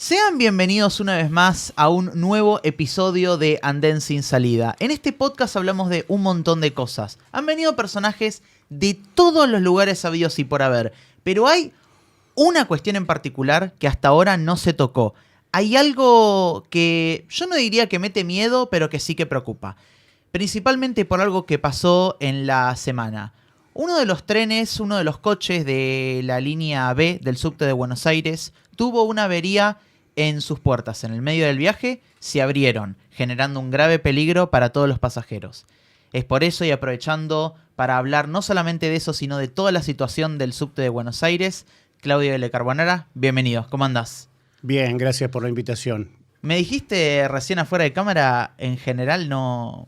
Sean bienvenidos una vez más a un nuevo episodio de Andén sin salida. En este podcast hablamos de un montón de cosas. Han venido personajes de todos los lugares habidos y por haber, pero hay una cuestión en particular que hasta ahora no se tocó. Hay algo que yo no diría que mete miedo, pero que sí que preocupa. Principalmente por algo que pasó en la semana. Uno de los trenes, uno de los coches de la línea B del subte de Buenos Aires tuvo una avería en sus puertas. En el medio del viaje se abrieron, generando un grave peligro para todos los pasajeros. Es por eso, y aprovechando para hablar no solamente de eso, sino de toda la situación del subte de Buenos Aires, Claudio L. Carbonara, bienvenido. ¿Cómo andás? Bien, gracias por la invitación. Me dijiste recién afuera de cámara, en general no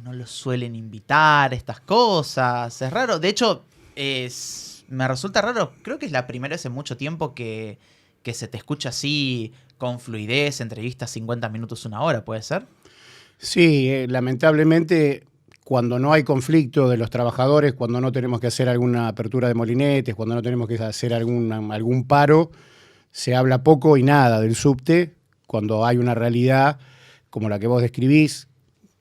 los suelen invitar, estas cosas. Es raro. De hecho, me resulta raro. Creo que es la primera vez en mucho tiempo que se te escucha así con fluidez, entrevistas 50 minutos, una hora, ¿puede ser? Sí, lamentablemente cuando no hay conflicto de los trabajadores, cuando no tenemos que hacer alguna apertura de molinetes, cuando no tenemos que hacer algún paro, se habla poco y nada del subte. Cuando hay una realidad como la que vos describís,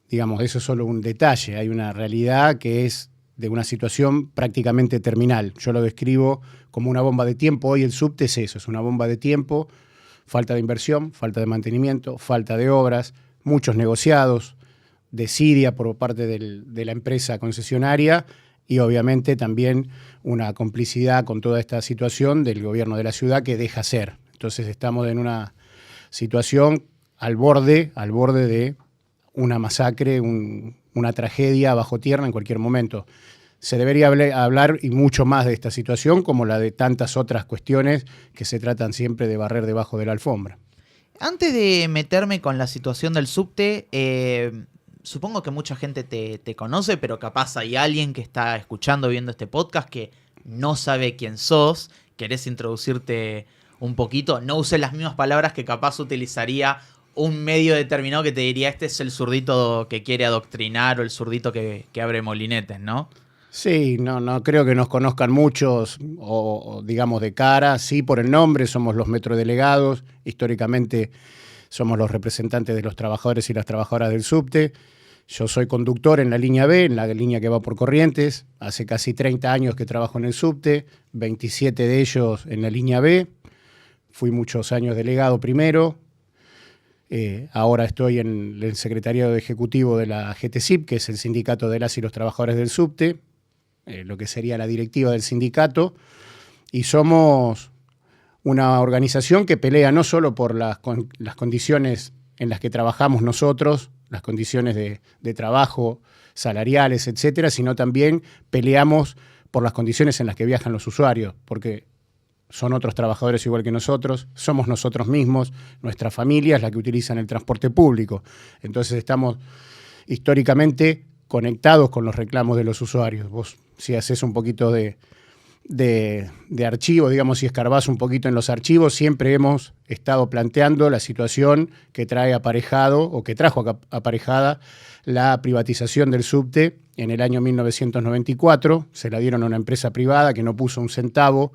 digamos, eso es solo un detalle. Hay una realidad que es de una situación prácticamente terminal. Yo lo describo como una bomba de tiempo. Hoy el subte es eso, es una bomba de tiempo, falta de inversión, falta de mantenimiento, falta de obras, muchos negociados, desidia por parte de la empresa concesionaria y obviamente también una complicidad con toda esta situación del gobierno de la ciudad que deja hacer. Entonces estamos en una situación al borde de una masacre, una tragedia bajo tierra en cualquier momento. Se debería hablar y mucho más de esta situación como la de tantas otras cuestiones que se tratan siempre de barrer debajo de la alfombra. Antes de meterme con la situación del subte, supongo que mucha gente te conoce, pero capaz hay alguien que está escuchando, viendo este podcast que no sabe quién sos. ¿Querés introducirte un poquito? No uses las mismas palabras que capaz utilizaría un medio determinado que te diría este es el zurdito que quiere adoctrinar o el zurdito que abre molinetes, ¿no? Sí, no creo que nos conozcan muchos o digamos de cara, sí por el nombre, somos los metrodelegados, históricamente somos los representantes de los trabajadores y las trabajadoras del subte. Yo soy conductor en la línea B, en la línea que va por Corrientes, hace casi 30 años que trabajo en el subte, 27 de ellos en la línea B, fui muchos años delegado primero. Ahora estoy en el secretariado ejecutivo de la GTSIP, que es el sindicato de las y los trabajadores del subte, lo que sería la directiva del sindicato, y somos una organización que pelea no solo por las condiciones en las que trabajamos nosotros, las condiciones de trabajo, salariales, etcétera, sino también peleamos por las condiciones en las que viajan los usuarios, porque son otros trabajadores igual que nosotros, somos nosotros mismos, nuestra familia es la que utilizan el transporte público. Entonces estamos históricamente conectados con los reclamos de los usuarios. Vos, si haces un poquito de archivo, digamos, si escarbás un poquito en los archivos, siempre hemos estado planteando la situación que trae aparejado o que trajo aparejada la privatización del subte en el año 1994. Se la dieron a una empresa privada que no puso un centavo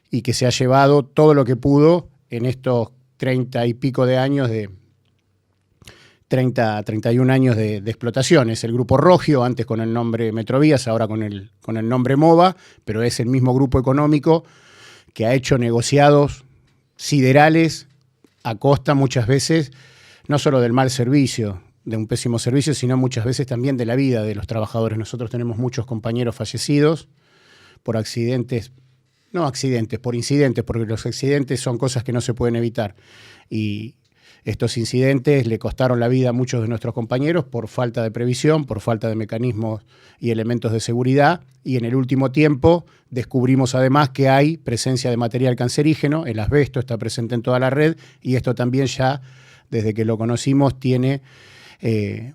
y que se ha llevado todo lo que pudo en estos 30 y pico de años 31 años de explotación. Es el grupo Rogio, antes con el nombre Metrovías, ahora con el nombre MOVA, pero es el mismo grupo económico que ha hecho negociados siderales a costa muchas veces, no solo del mal servicio, de un pésimo servicio, sino muchas veces también de la vida de los trabajadores. Nosotros tenemos muchos compañeros fallecidos por accidentes, no accidentes, por incidentes, porque los accidentes son cosas que no se pueden evitar. Y estos incidentes le costaron la vida a muchos de nuestros compañeros por falta de previsión, por falta de mecanismos y elementos de seguridad. Y en el último tiempo descubrimos además que hay presencia de material cancerígeno, el asbesto está presente en toda la red y esto también ya, desde que lo conocimos, tiene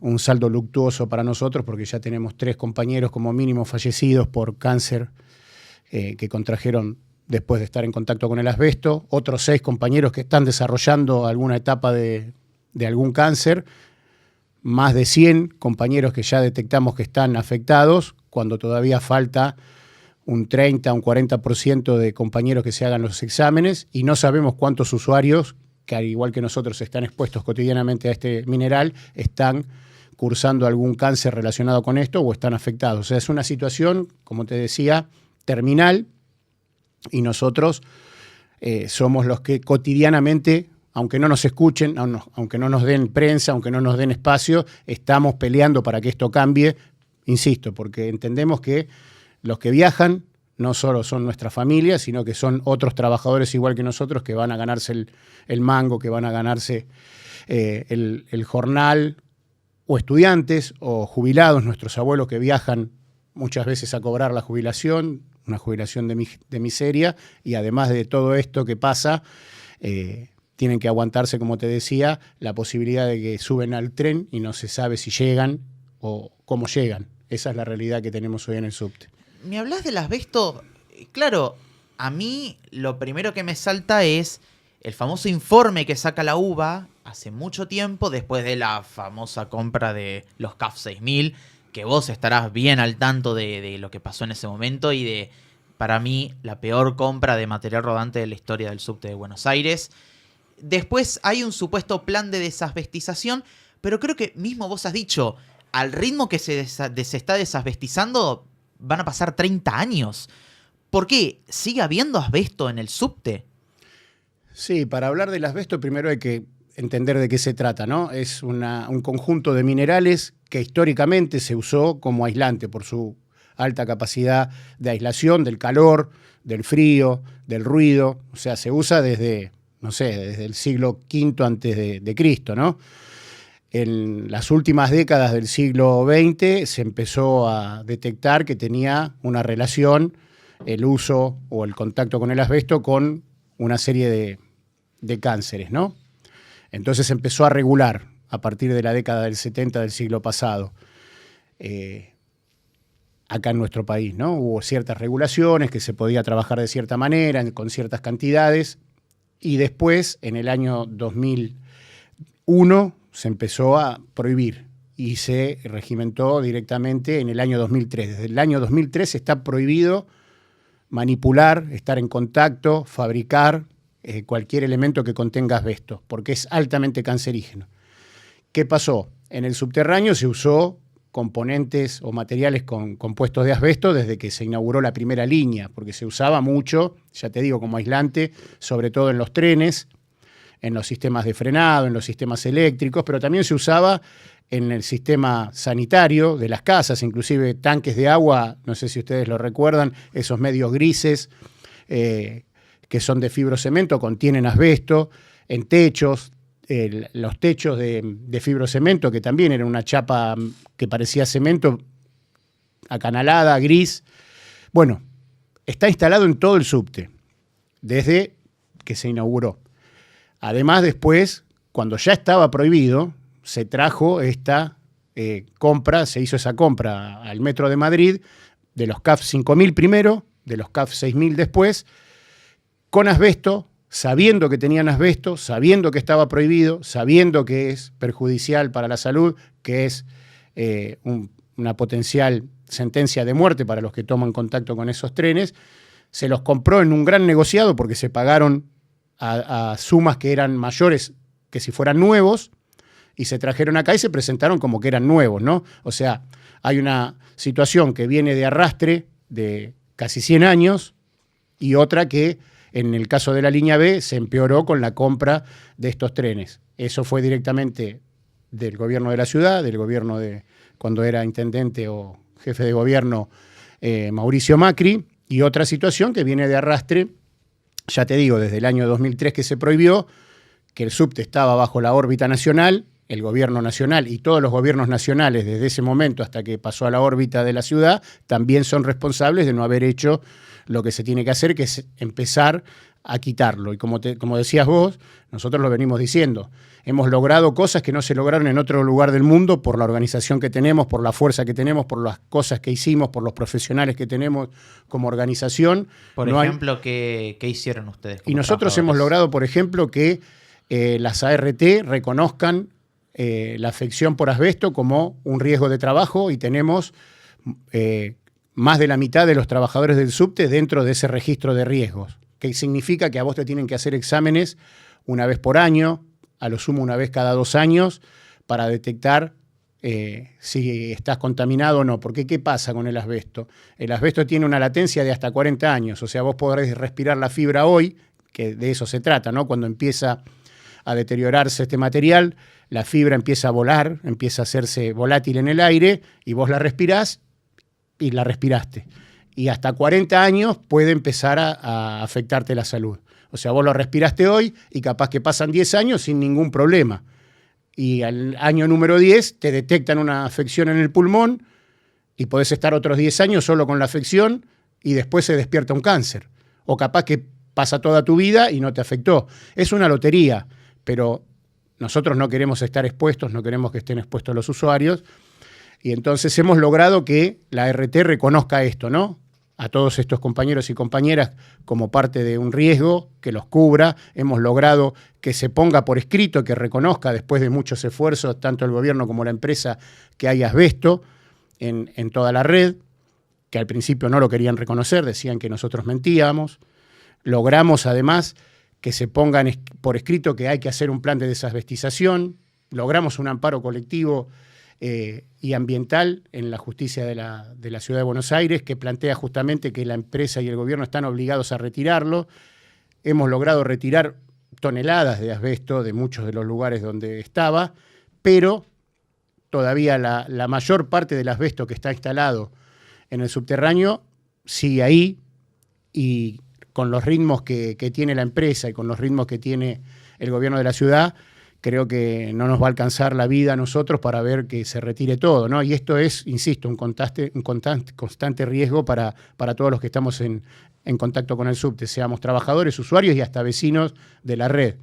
un saldo luctuoso para nosotros porque ya tenemos 3 compañeros como mínimo fallecidos por cáncer que contrajeron después de estar en contacto con el asbesto, otros 6 compañeros que están desarrollando alguna etapa de algún cáncer, más de 100 compañeros que ya detectamos que están afectados, cuando todavía falta un 30, un 40% de compañeros que se hagan los exámenes, y no sabemos cuántos usuarios que al igual que nosotros están expuestos cotidianamente a este mineral, están cursando algún cáncer relacionado con esto o están afectados. O sea, es una situación, como te decía, terminal, y nosotros somos los que cotidianamente, aunque no nos escuchen, aunque no nos den prensa, aunque no nos den espacio, estamos peleando para que esto cambie, insisto, porque entendemos que los que viajan no solo son nuestra familia, sino que son otros trabajadores igual que nosotros que van a ganarse el mango, que van a ganarse el jornal, o estudiantes o jubilados, nuestros abuelos que viajan muchas veces a cobrar la jubilación, una jubilación de miseria, y además de todo esto que pasa, tienen que aguantarse, como te decía, la posibilidad de que suben al tren y no se sabe si llegan o cómo llegan. Esa es la realidad que tenemos hoy en el subte. Me hablas del asbesto. Claro, a mí lo primero que me salta es el famoso informe que saca la UBA hace mucho tiempo, después de la famosa compra de los CAF 6000, que vos estarás bien al tanto de lo que pasó en ese momento y de, para mí, la peor compra de material rodante de la historia del subte de Buenos Aires. Después hay un supuesto plan de desasbestización, pero creo que mismo vos has dicho, al ritmo que se está desasbestizando, van a pasar 30 años. ¿Por qué? ¿Sigue habiendo asbesto en el subte? Sí, para hablar del asbesto primero hay que entender de qué se trata, ¿no? Es un conjunto de minerales que históricamente se usó como aislante por su alta capacidad de aislación del calor, del frío, del ruido. O sea, se usa desde el siglo V antes de Cristo, ¿no? En las últimas décadas del siglo XX se empezó a detectar que tenía una relación el uso o el contacto con el asbesto con una serie de cánceres, ¿no? Entonces se empezó a regular a partir de la década del 70 del siglo pasado, acá en nuestro país, ¿no? Hubo ciertas regulaciones que se podía trabajar de cierta manera, con ciertas cantidades, y después, en el año 2001, se empezó a prohibir y se regimentó directamente en el año 2003. Desde el año 2003 está prohibido manipular, estar en contacto, fabricar cualquier elemento que contenga asbesto, porque es altamente cancerígeno. ¿Qué pasó? En el subterráneo se usó componentes o materiales compuestos de asbesto desde que se inauguró la primera línea, porque se usaba mucho, ya te digo, como aislante, sobre todo en los trenes, en los sistemas de frenado, en los sistemas eléctricos, pero también se usaba en el sistema sanitario de las casas, inclusive tanques de agua, no sé si ustedes lo recuerdan, esos medios grises que son de fibrocemento, contienen asbesto, en techos, los techos de fibrocemento, que también era una chapa que parecía cemento, acanalada, gris. Bueno, está instalado en todo el subte, desde que se inauguró. Además, después, cuando ya estaba prohibido, se trajo esta compra, se hizo esa compra al Metro de Madrid, de los CAF 5000 primero, de los CAF 6000 después, con asbesto, sabiendo que tenían asbesto, sabiendo que estaba prohibido, sabiendo que es perjudicial para la salud, que es una potencial sentencia de muerte para los que toman contacto con esos trenes. Se los compró en un gran negociado porque se pagaron a sumas que eran mayores que si fueran nuevos, y se trajeron acá y se presentaron como que eran nuevos, ¿no? O sea, hay una situación que viene de arrastre de casi 100 años y otra que, en el caso de la línea B, se empeoró con la compra de estos trenes. Eso fue directamente del gobierno de la ciudad, del gobierno de cuando era intendente o jefe de gobierno Mauricio Macri, y otra situación que viene de arrastre, ya te digo, desde el año 2003 que se prohibió, que el subte estaba bajo la órbita nacional, el gobierno nacional y todos los gobiernos nacionales desde ese momento hasta que pasó a la órbita de la ciudad, también son responsables de no haber hecho lo que se tiene que hacer, que es empezar a quitarlo. Y como decías vos, nosotros lo venimos diciendo, hemos logrado cosas que no se lograron en otro lugar del mundo por la organización que tenemos, por la fuerza que tenemos, por las cosas que hicimos, por los profesionales que tenemos como organización. Por ejemplo, ¿qué hicieron ustedes? Y nosotros hemos logrado, por ejemplo, que las ART reconozcan la afección por asbesto como un riesgo de trabajo, y tenemos más de la mitad de los trabajadores del subte dentro de ese registro de riesgos, que significa que a vos te tienen que hacer exámenes una vez por año, a lo sumo una vez cada 2 años, para detectar si estás contaminado o no. Porque ¿qué pasa con el asbesto? El asbesto tiene una latencia de hasta 40 años, o sea, vos podés respirar la fibra hoy, que de eso se trata, ¿no? Cuando empieza a deteriorarse este material, la fibra empieza a volar, empieza a hacerse volátil en el aire, y vos la respirás y la respiraste. Y hasta 40 años puede empezar a afectarte la salud. O sea, vos lo respiraste hoy y capaz que pasan 10 años sin ningún problema. Y al año número 10 te detectan una afección en el pulmón y podés estar otros 10 años solo con la afección y después se despierta un cáncer. O capaz que pasa toda tu vida y no te afectó. Es una lotería, pero nosotros no queremos estar expuestos, no queremos que estén expuestos los usuarios. Y entonces hemos logrado que la RT reconozca esto, ¿no? A todos estos compañeros y compañeras como parte de un riesgo, que los cubra. Hemos logrado que se ponga por escrito, que reconozca después de muchos esfuerzos, tanto el gobierno como la empresa, que hay asbesto en toda la red, que al principio no lo querían reconocer, decían que nosotros mentíamos. Logramos además que se pongan por escrito que hay que hacer un plan de desasbestización. Logramos un amparo colectivo y ambiental en la justicia de la Ciudad de Buenos Aires, que plantea justamente que la empresa y el gobierno están obligados a retirarlo. Hemos logrado retirar toneladas de asbesto de muchos de los lugares donde estaba, pero todavía la mayor parte del asbesto que está instalado en el subterráneo sigue ahí, y con los ritmos que tiene la empresa y con los ritmos que tiene el gobierno de la ciudad, creo que no nos va a alcanzar la vida a nosotros para ver que se retire todo, ¿no? Y esto es, insisto, un constante riesgo para todos los que estamos en contacto con el subte, seamos trabajadores, usuarios y hasta vecinos de la red.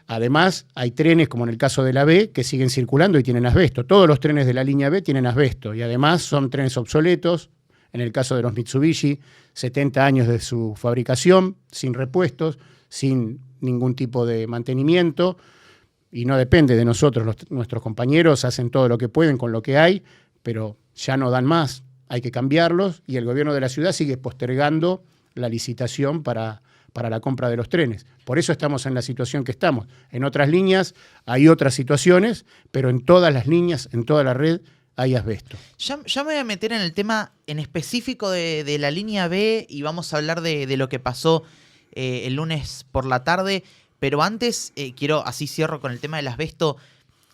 Además, hay trenes, como en el caso de la B, que siguen circulando y tienen asbesto. Todos los trenes de la línea B tienen asbesto, y además son trenes obsoletos. En el caso de los Mitsubishi, 70 años de su fabricación, sin repuestos, sin ningún tipo de mantenimiento. Y no depende de nosotros, nuestros compañeros hacen todo lo que pueden con lo que hay, pero ya no dan más, hay que cambiarlos, y el gobierno de la ciudad sigue postergando la licitación para la compra de los trenes. Por eso estamos en la situación que estamos. En otras líneas hay otras situaciones, pero en todas las líneas, en toda la red, hay asbesto. Ya me voy a meter en el tema en específico de la línea B, y vamos a hablar de lo que pasó el lunes por la tarde. Pero antes, quiero, así cierro con el tema del asbesto.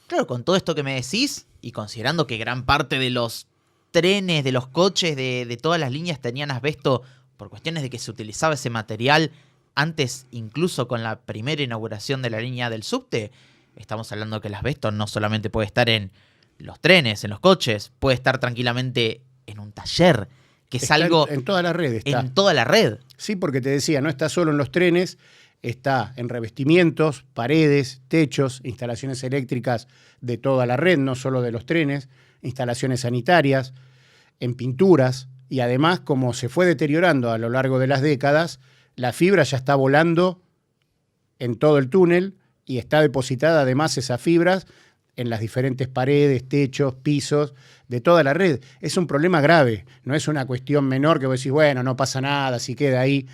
Claro, con todo esto que me decís, y considerando que gran parte de los trenes, de los coches, de todas las líneas tenían asbesto por cuestiones de que se utilizaba ese material antes, incluso con la primera inauguración de la línea del subte, estamos hablando que el asbesto no solamente puede estar en los trenes, en los coches, puede estar tranquilamente en un taller, que es algo... En toda la red está. En toda la red. Sí, porque te decía, no está solo en los trenes, está en revestimientos, paredes, techos, instalaciones eléctricas de toda la red, no solo de los trenes, instalaciones sanitarias, en pinturas, y además, como se fue deteriorando a lo largo de las décadas, la fibra ya está volando en todo el túnel y está depositada además esas fibras en las diferentes paredes, techos, pisos de toda la red. Es un problema grave, no es una cuestión menor que vos decís, bueno, no pasa nada, si queda ahí.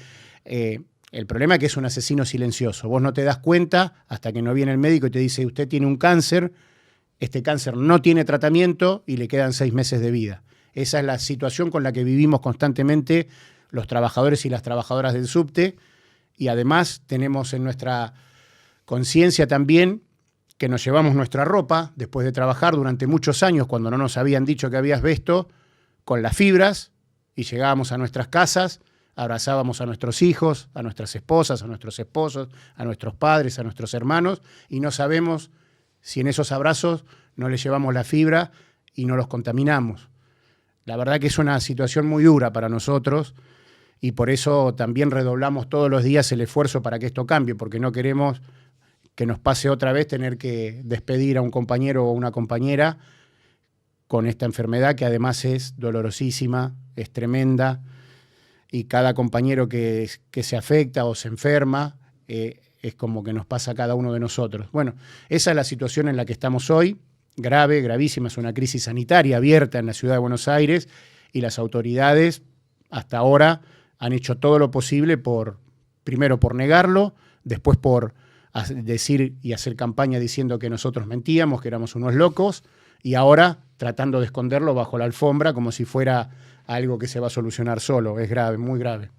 El problema es que es un asesino silencioso. Vos no te das cuenta hasta que no viene el médico y te dice, usted tiene un cáncer, este cáncer no tiene tratamiento y le quedan 6 meses de vida. Esa es la situación con la que vivimos constantemente los trabajadores y las trabajadoras del subte, y además tenemos en nuestra conciencia también que nos llevamos nuestra ropa después de trabajar durante muchos años, cuando no nos habían dicho que había asbesto, con las fibras, y llegábamos a nuestras casas, abrazábamos a nuestros hijos, a nuestras esposas, a nuestros esposos, a nuestros padres, a nuestros hermanos, y no sabemos si en esos abrazos no les llevamos la fibra y no los contaminamos. La verdad que es una situación muy dura para nosotros, y por eso también redoblamos todos los días el esfuerzo para que esto cambie, porque no queremos que nos pase otra vez tener que despedir a un compañero o una compañera con esta enfermedad, que además es dolorosísima, es tremenda, y cada compañero que se afecta o se enferma es como que nos pasa a cada uno de nosotros. Bueno, esa es la situación en la que estamos hoy, grave, gravísima, es una crisis sanitaria abierta en la Ciudad de Buenos Aires, y las autoridades hasta ahora han hecho todo lo posible primero por negarlo, después por decir y hacer campaña diciendo que nosotros mentíamos, que éramos unos locos, y ahora tratando de esconderlo bajo la alfombra como si fuera algo que se va a solucionar solo. Es grave, muy grave.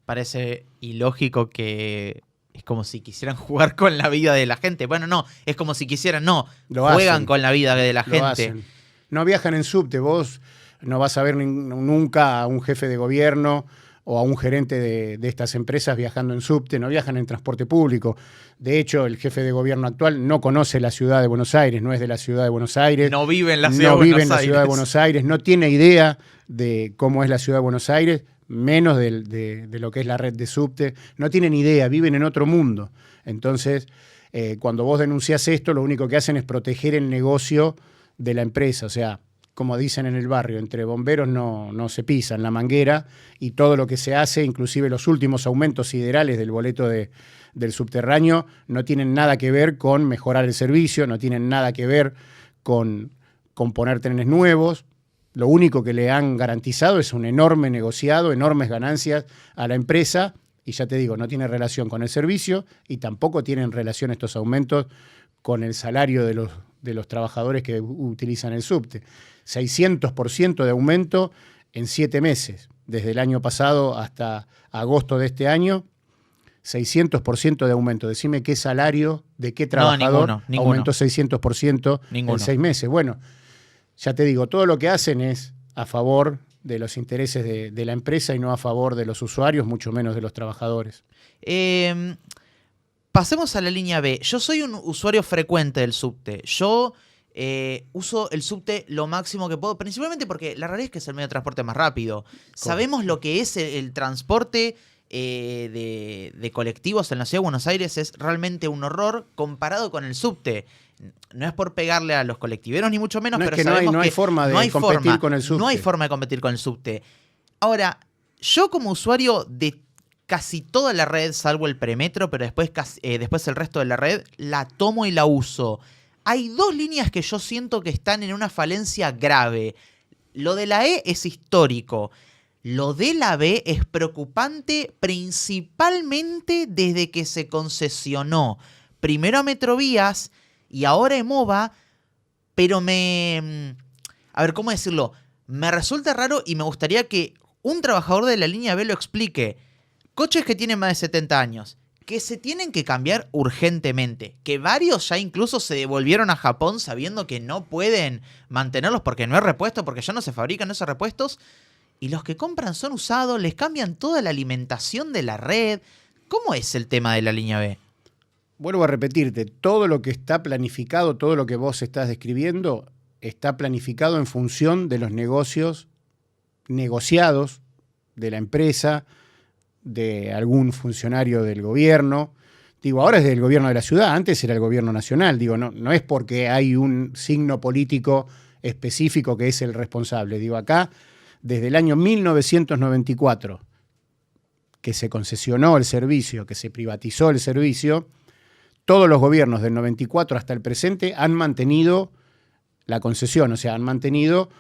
Parece ilógico que es como si quisieran jugar con la vida de la gente. Bueno, no, es como si quisieran, no, juegan con la vida de la gente. Hacen. No viajan en subte, vos no vas a ver nunca a un jefe de gobierno o a un gerente de estas empresas viajando en subte, no viajan en transporte público. De hecho, el jefe de gobierno actual no conoce la ciudad de Buenos Aires, no es de la ciudad de Buenos Aires. No vive en la ciudad de Buenos Aires, no tiene idea de cómo es la ciudad de Buenos Aires, menos de lo que es la red de subte. No tienen idea, viven en otro mundo. Entonces, cuando vos denunciás esto, lo único que hacen es proteger el negocio de la empresa. O sea, como dicen en el barrio, entre bomberos no se pisan la manguera, y todo lo que se hace, inclusive los últimos aumentos siderales del boleto del subterráneo, no tienen nada que ver con mejorar el servicio, no tienen nada que ver con poner trenes nuevos. Lo único que le han garantizado es un enorme negociado, enormes ganancias a la empresa, y ya te digo, no tiene relación con el servicio y tampoco tienen relación estos aumentos con el salario de los trabajadores que utilizan el subte. 600% de aumento en 7 meses, desde el año pasado hasta agosto de este año, 600% de aumento. Decime qué salario, de qué trabajador ninguno. aumentó 600% en 6 meses. Bueno, ya te digo, todo lo que hacen es a favor de los intereses de la empresa y no a favor de los usuarios, mucho menos de los trabajadores. Pasemos a la línea B. Yo soy un usuario frecuente del subte. Yo uso el subte lo máximo que puedo, principalmente porque la realidad es que es el medio de transporte más rápido. Sabemos lo que es el transporte de colectivos en la ciudad de Buenos Aires, es realmente un horror comparado con el subte. No es por pegarle a los colectiveros ni mucho menos, no, pero es que sabemos no hay forma de competir con el subte. No hay forma de competir con el subte. Ahora, yo como usuario de casi toda la red, salvo el premetro, pero después el resto de la red, la tomo y la uso. Hay 2 líneas que yo siento que están en una falencia grave. Lo de la E es histórico. Lo de la B es preocupante, principalmente desde que se concesionó primero a Metrovías y ahora EMOVA, pero a ver, ¿cómo decirlo? Me resulta raro y me gustaría que un trabajador de la línea B lo explique. Coches que tienen más de 70 años, que se tienen que cambiar urgentemente, que varios ya incluso se devolvieron a Japón sabiendo que no pueden mantenerlos porque no hay repuesto, porque ya no se fabrican esos repuestos, y los que compran son usados, les cambian toda la alimentación de la red. ¿Cómo es el tema de la línea B? Vuelvo a repetirte, todo lo que está planificado, todo lo que vos estás describiendo, está planificado en función de los negocios negociados de la empresa, de algún funcionario del gobierno. Digo, ahora es del gobierno de la ciudad, antes era el gobierno nacional. Digo, no es porque hay un signo político específico que es el responsable. Digo, acá, desde el año 1994, que se concesionó el servicio, que se privatizó el servicio, todos los gobiernos del 94 hasta el presente han mantenido la concesión, o sea, han mantenido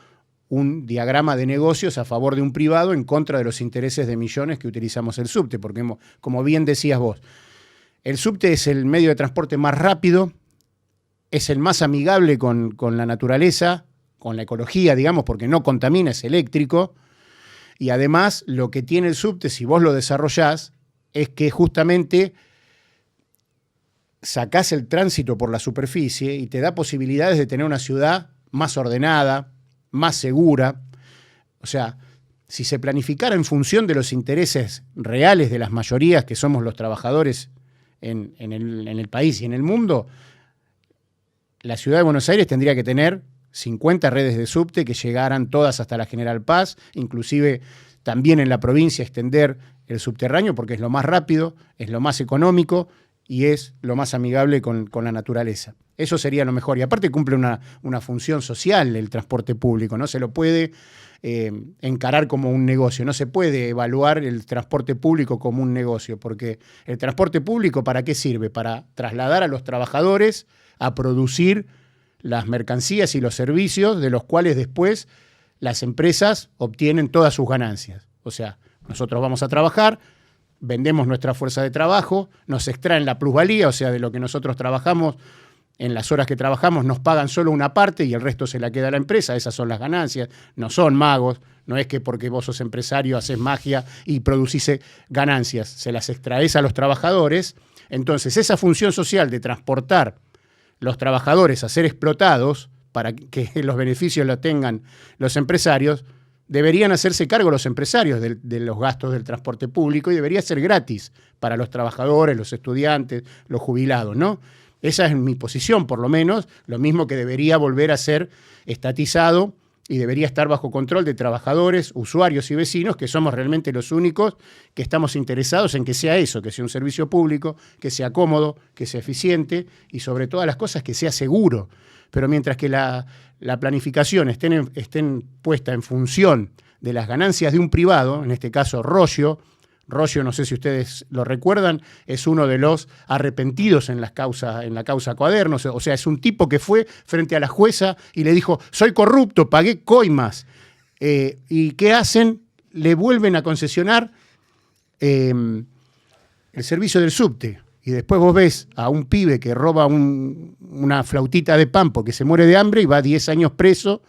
un diagrama de negocios a favor de un privado en contra de los intereses de millones que utilizamos el subte, porque como bien decías vos, el subte es el medio de transporte más rápido, es el más amigable con la naturaleza, con la ecología, digamos, porque no contamina, es eléctrico, y además lo que tiene el subte, si vos lo desarrollás, es que justamente sacás el tránsito por la superficie y te da posibilidades de tener una ciudad más ordenada, más segura. O sea, si se planificara en función de los intereses reales de las mayorías que somos los trabajadores en el país y en el mundo, la ciudad de Buenos Aires tendría que tener 50 redes de subte que llegaran todas hasta la General Paz, inclusive también en la provincia extender el subterráneo porque es lo más rápido, es lo más económico y es lo más amigable con la naturaleza. Eso sería lo mejor. Y aparte cumple una función social el transporte público. No se lo puede encarar como un negocio. No se puede evaluar el transporte público como un negocio, porque el transporte público, ¿para qué sirve? Para trasladar a los trabajadores a producir las mercancías y los servicios de los cuales después las empresas obtienen todas sus ganancias. O sea, nosotros vamos a trabajar, vendemos nuestra fuerza de trabajo, nos extraen la plusvalía, o sea, de lo que nosotros trabajamos, en las horas que trabajamos nos pagan solo una parte y el resto se la queda a la empresa. Esas son las ganancias, no son magos, no es que porque vos sos empresario haces magia y producís ganancias, se las extraes a los trabajadores. Entonces, esa función social de transportar los trabajadores a ser explotados para que los beneficios los tengan los empresarios, deberían hacerse cargo los empresarios de los gastos del transporte público y debería ser gratis para los trabajadores, los estudiantes, los jubilados, ¿no? Esa es mi posición, por lo menos, lo mismo que debería volver a ser estatizado y debería estar bajo control de trabajadores, usuarios y vecinos, que somos realmente los únicos que estamos interesados en que sea eso, que sea un servicio público, que sea cómodo, que sea eficiente y sobre todas las cosas que sea seguro. Pero mientras que la planificación estén puesta en función de las ganancias de un privado, en este caso Roggio, no sé si ustedes lo recuerdan, es uno de los arrepentidos en la causa Cuadernos, o sea, es un tipo que fue frente a la jueza y le dijo, soy corrupto, pagué coimas. ¿Y qué hacen? Le vuelven a concesionar el servicio del subte. Y después vos ves a un pibe que roba una flautita de pan porque se muere de hambre y va 10 años preso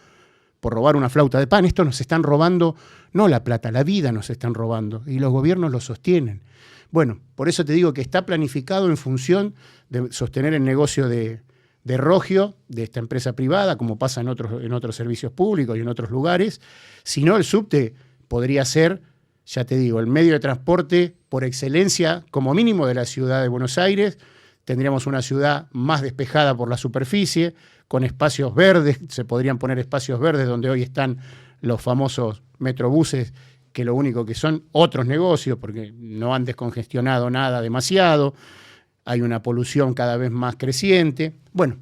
por robar una flauta de pan. Esto nos están robando, no la plata, la vida nos están robando. Y los gobiernos lo sostienen. Bueno, por eso te digo que está planificado en función de sostener el negocio de Roggio, de esta empresa privada, como pasa en otros servicios públicos y en otros lugares. Si no, el subte podría ser, ya te digo, el medio de transporte por excelencia, como mínimo de la ciudad de Buenos Aires. Tendríamos una ciudad más despejada por la superficie, con espacios verdes, se podrían poner espacios verdes donde hoy están los famosos metrobuses, que lo único que son otros negocios, porque no han descongestionado nada demasiado, hay una polución cada vez más creciente. Bueno,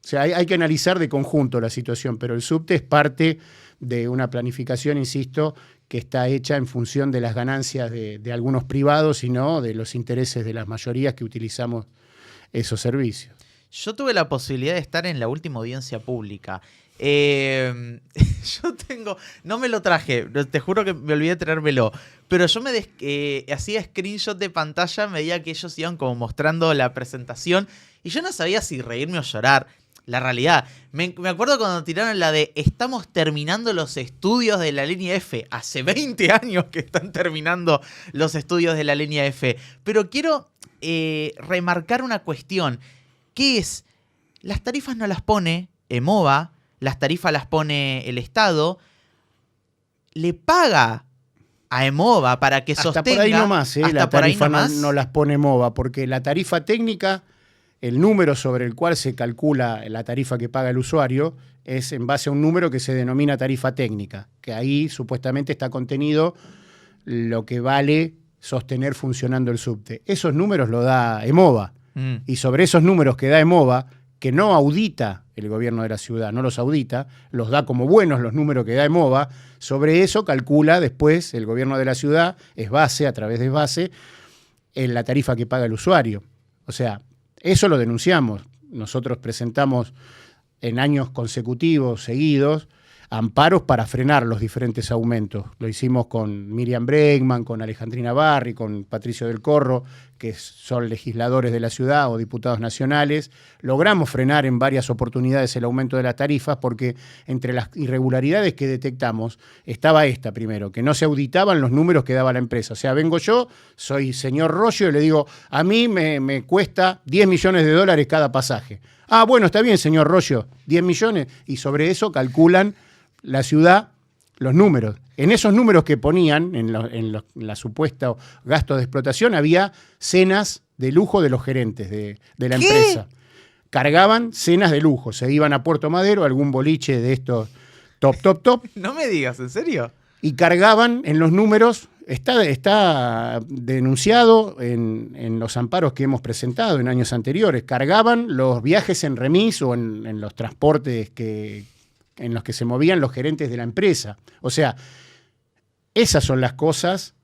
o sea, hay que analizar de conjunto la situación, pero el subte es parte de una planificación, insisto, que está hecha en función de las ganancias de algunos privados y no de los intereses de las mayorías que utilizamos esos servicios. Yo tuve la posibilidad de estar en la última audiencia pública. Yo no me lo traje, te juro que me olvidé de traérmelo, pero yo hacía screenshot de pantalla a medida que ellos iban como mostrando la presentación y yo no sabía si reírme o llorar. La realidad, me acuerdo cuando tiraron la de estamos terminando los estudios de la línea F. Hace 20 años que están terminando los estudios de la línea F. Pero quiero remarcar una cuestión, que es, las tarifas no las pone EMOVA, las tarifas las pone el Estado, le paga a EMOVA para que sostenga... Hasta por ahí nomás, la tarifa no las pone EMOVA, porque la tarifa técnica... El número sobre el cual se calcula la tarifa que paga el usuario es en base a un número que se denomina tarifa técnica, que ahí supuestamente está contenido lo que vale sostener funcionando el subte. Esos números lo da EMOVA. Y sobre esos números que da EMOVA, que no audita el gobierno de la ciudad, no los audita, los da como buenos los números que da EMOVA, sobre eso calcula después el gobierno de la ciudad, a través de base, en la tarifa que paga el usuario. O sea, eso lo denunciamos. Nosotros presentamos en años consecutivos, seguidos, amparos para frenar los diferentes aumentos. Lo hicimos con Miriam Bregman, con Alejandrina Barri, con Patricio del Corro, que son legisladores de la ciudad o diputados nacionales. Logramos frenar en varias oportunidades el aumento de las tarifas porque entre las irregularidades que detectamos estaba esta primero, que no se auditaban los números que daba la empresa. O sea, vengo yo, soy señor Roggio y le digo, a mí me cuesta 10 millones de dólares cada pasaje. Ah, bueno, está bien, señor Roggio, 10 millones. Y sobre eso calculan la ciudad los números. En esos números que ponían, en la supuesta gasto de explotación, había cenas de lujo de los gerentes de la empresa. Cargaban cenas de lujo. Se iban a Puerto Madero, algún boliche de estos top. No me digas, ¿en serio? Y cargaban en los números, está denunciado en los amparos que hemos presentado en años anteriores, cargaban los viajes en remis o en los transportes en los que se movían los gerentes de la empresa. O sea, esas son las cosas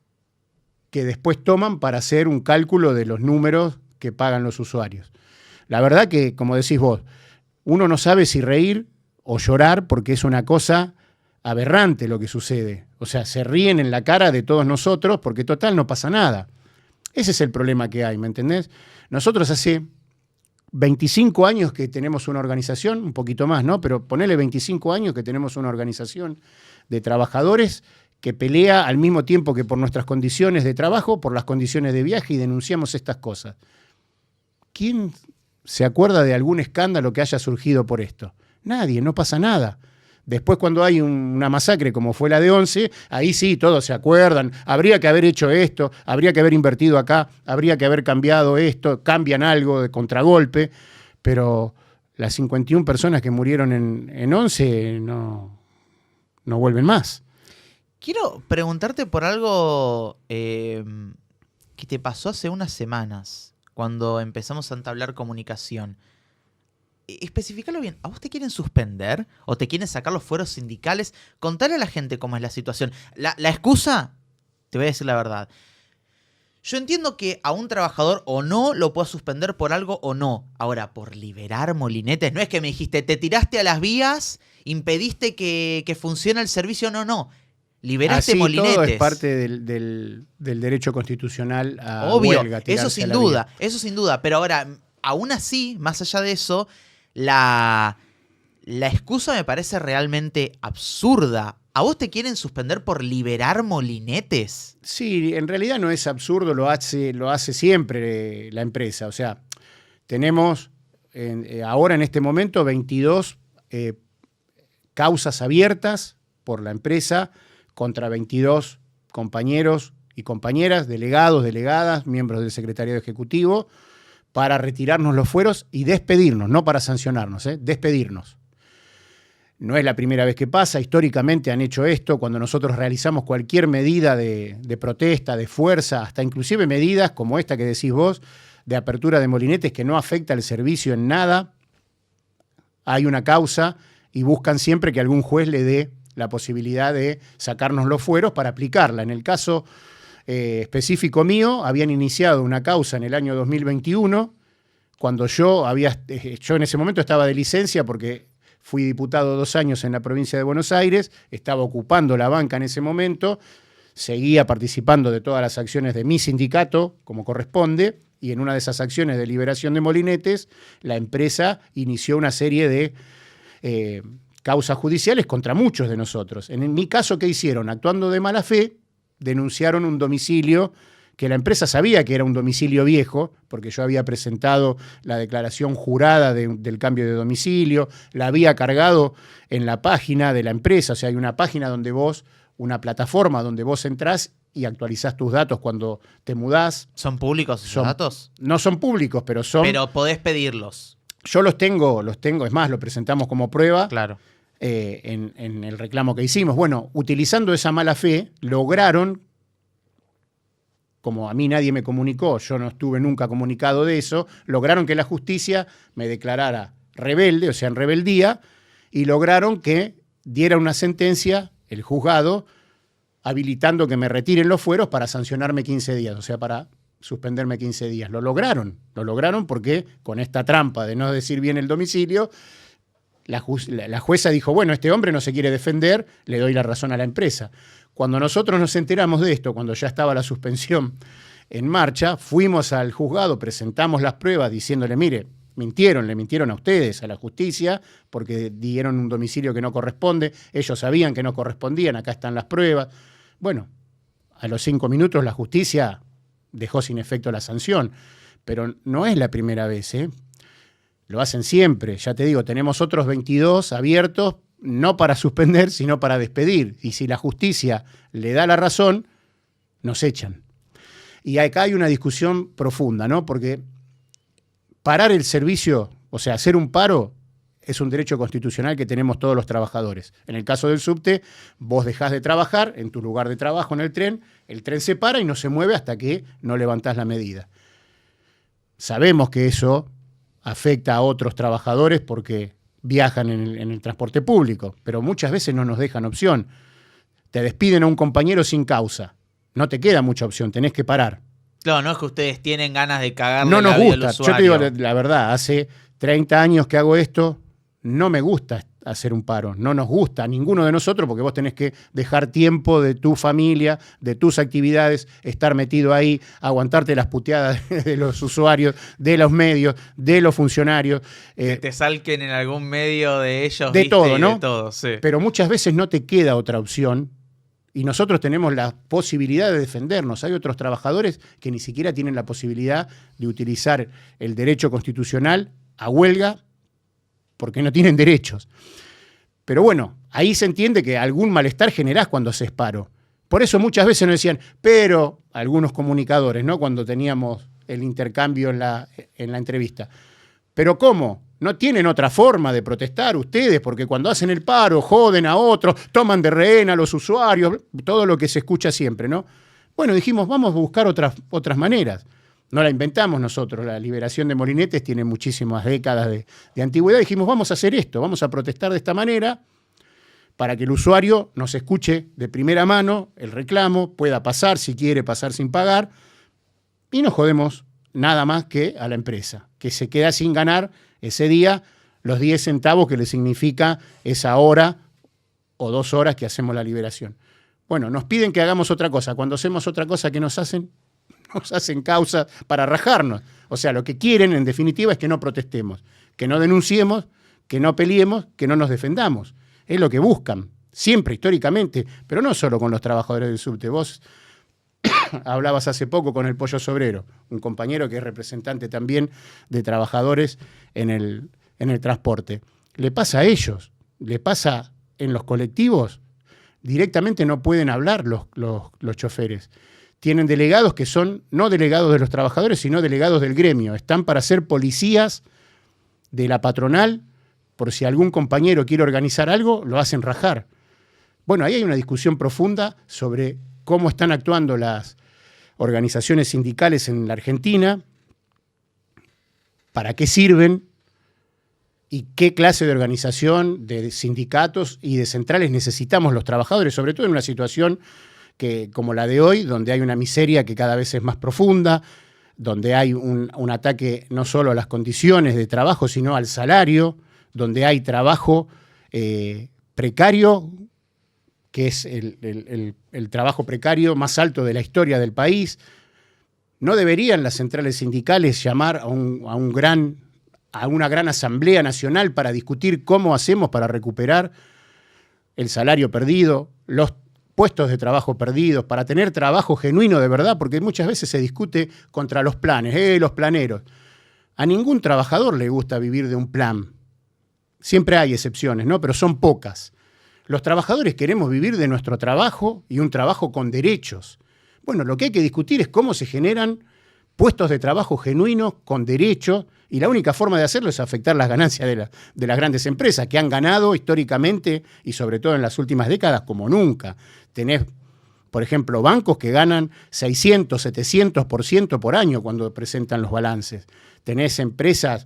que después toman para hacer un cálculo de los números que pagan los usuarios. La verdad que, como decís vos, uno no sabe si reír o llorar porque es una cosa aberrante lo que sucede. O sea, se ríen en la cara de todos nosotros porque total no pasa nada. Ese es el problema que hay, ¿me entendés? Nosotros hace 25 años que tenemos una organización, un poquito más, ¿no? Pero ponele 25 años que tenemos una organización de trabajadores que pelea al mismo tiempo que por nuestras condiciones de trabajo, por las condiciones de viaje, y denunciamos estas cosas. ¿Quién se acuerda de algún escándalo que haya surgido por esto? Nadie, no pasa nada. Después, cuando hay una masacre como fue la de Once, ahí sí, todos se acuerdan, habría que haber hecho esto, habría que haber invertido acá, habría que haber cambiado esto, cambian algo de contragolpe, pero las 51 personas que murieron en Once no vuelven más. Quiero preguntarte por algo que te pasó hace unas semanas, cuando empezamos a entablar comunicación. Especificalo bien, ¿a vos te quieren suspender o te quieren sacar los fueros sindicales? Contale a la gente cómo es la situación. La excusa, te voy a decir la verdad. Yo entiendo que a un trabajador o no lo puedo suspender por algo o no. Ahora, por liberar molinetes, no es que me dijiste, te tiraste a las vías, impediste que funcione el servicio, no. Liberaste molinetes. Todo es parte del derecho constitucional a obvio, huelga. Eso sin duda. Pero ahora, aún así, más allá de eso, la excusa me parece realmente absurda. ¿A vos te quieren suspender por liberar molinetes? Sí, en realidad no es absurdo, lo hace siempre la empresa. O sea, tenemos ahora en este momento 22 causas abiertas por la empresa contra 22 compañeros y compañeras, delegados, delegadas, miembros del secretariado ejecutivo, para retirarnos los fueros y despedirnos, no para sancionarnos, despedirnos. No es la primera vez que pasa, históricamente han hecho esto cuando nosotros realizamos cualquier medida de protesta, de fuerza, hasta inclusive medidas como esta que decís vos, de apertura de molinetes que no afecta el servicio en nada. Hay una causa y buscan siempre que algún juez le dé la posibilidad de sacarnos los fueros para aplicarla. En el caso específico mío, habían iniciado una causa en el año 2021, cuando yo en ese momento estaba de licencia porque fui diputado 2 años en la provincia de Buenos Aires, estaba ocupando la banca en ese momento, seguía participando de todas las acciones de mi sindicato, como corresponde, y en una de esas acciones de liberación de molinetes, la empresa inició una serie de causas judiciales contra muchos de nosotros. En mi caso, ¿qué hicieron? Actuando de mala fe, denunciaron un domicilio que la empresa sabía que era un domicilio viejo, porque yo había presentado la declaración jurada del cambio de domicilio, la había cargado en la página de la empresa, o sea, hay una página donde una plataforma donde vos entrás y actualizás tus datos cuando te mudás. ¿Son públicos esos datos? No son públicos, pero son... Pero podés pedirlos. Yo los tengo, es más, lo presentamos como prueba. Claro. En el reclamo que hicimos. Bueno, utilizando esa mala fe, lograron, como a mí nadie me comunicó, yo no estuve nunca comunicado de eso, lograron que la justicia me declarara rebelde, o sea, en rebeldía, y lograron que diera una sentencia, el juzgado, habilitando que me retiren los fueros para sancionarme 15 días, o sea, para suspenderme 15 días. Lo lograron porque con esta trampa de no decir bien el domicilio, la jueza dijo, bueno, este hombre no se quiere defender, le doy la razón a la empresa. Cuando nosotros nos enteramos de esto, cuando ya estaba la suspensión en marcha, fuimos al juzgado, presentamos las pruebas diciéndole, mire, le mintieron a ustedes, a la justicia, porque dieron un domicilio que no corresponde, ellos sabían que no correspondían, acá están las pruebas. Bueno, a los 5 minutos la justicia dejó sin efecto la sanción, pero no es la primera vez, Lo hacen siempre, ya te digo, tenemos otros 22 abiertos, no para suspender, sino para despedir. Y si la justicia le da la razón, nos echan. Y acá hay una discusión profunda, ¿no? Porque parar el servicio, o sea, hacer un paro, es un derecho constitucional que tenemos todos los trabajadores. En el caso del subte, vos dejás de trabajar en tu lugar de trabajo en el tren se para y no se mueve hasta que no levantás la medida. Sabemos que eso afecta a otros trabajadores porque viajan en el transporte público, pero muchas veces no nos dejan opción. Te despiden a un compañero sin causa. No te queda mucha opción, tenés que parar. Claro, no es que ustedes tienen ganas de cagarle no nos la vida gusta. al usuario. Yo te digo la verdad, hace 30 años que hago esto, no me gusta hacer un paro. No nos gusta a ninguno de nosotros porque vos tenés que dejar tiempo de tu familia, de tus actividades, estar metido ahí, aguantarte las puteadas de los usuarios, de los medios, de los funcionarios. Que te salquen en algún medio de ellos. De ¿viste? todo, ¿no? De todo, sí. Pero muchas veces no te queda otra opción y nosotros tenemos la posibilidad de defendernos. Hay otros trabajadores que ni siquiera tienen la posibilidad de utilizar el derecho constitucional a huelga porque no tienen derechos. Pero bueno, ahí se entiende que algún malestar generás cuando haces paro. Por eso muchas veces nos decían, pero algunos comunicadores, ¿no? Cuando teníamos el intercambio en la entrevista. ¿Pero cómo? ¿No tienen otra forma de protestar ustedes? Porque cuando hacen el paro, joden a otros, toman de rehén a los usuarios, todo lo que se escucha siempre, ¿no? Bueno, dijimos, vamos a buscar otras maneras. No la inventamos nosotros, la liberación de molinetes tiene muchísimas décadas de antigüedad. Dijimos, vamos a hacer esto, vamos a protestar de esta manera para que el usuario nos escuche de primera mano el reclamo, pueda pasar si quiere pasar sin pagar, y no jodemos nada más que a la empresa, que se queda sin ganar ese día los 10 centavos que le significa esa hora o 2 horas que hacemos la liberación. Bueno, nos piden que hagamos otra cosa. Cuando hacemos otra cosa, ¿qué nos hacen? Nos hacen causa para rajarnos. O sea, lo que quieren, en definitiva, es que no protestemos, que no denunciemos, que no peleemos, que no nos defendamos. Es lo que buscan, siempre, históricamente, pero no solo con los trabajadores del subte. Vos hablabas hace poco con el Pollo Sobrero, un compañero que es representante también de trabajadores en el transporte. Le pasa a ellos, le pasa en los colectivos, directamente no pueden hablar los choferes. Tienen delegados que son no delegados de los trabajadores, sino delegados del gremio. Están para ser policías de la patronal, por si algún compañero quiere organizar algo, lo hacen rajar. Bueno, ahí hay una discusión profunda sobre cómo están actuando las organizaciones sindicales en la Argentina, para qué sirven y qué clase de organización, de sindicatos y de centrales necesitamos los trabajadores, sobre todo en una situación como la de hoy, donde hay una miseria que cada vez es más profunda, donde hay un ataque no solo a las condiciones de trabajo, sino al salario, donde hay trabajo precario, que es el trabajo precario más alto de la historia del país. ¿No deberían las centrales sindicales llamar a una gran asamblea nacional para discutir cómo hacemos para recuperar el salario perdido, los puestos de trabajo perdidos, para tener trabajo genuino de verdad? Porque muchas veces se discute contra los planes, los planeros. A ningún trabajador le gusta vivir de un plan. Siempre hay excepciones, ¿no? Pero son pocas. Los trabajadores queremos vivir de nuestro trabajo y un trabajo con derechos. Bueno, lo que hay que discutir es cómo se generan puestos de trabajo genuinos, con derechos, y la única forma de hacerlo es afectar las ganancias de las grandes empresas, que han ganado históricamente y sobre todo en las últimas décadas como nunca. Tenés, por ejemplo, bancos que ganan 600, 700% por año cuando presentan los balances. Tenés empresas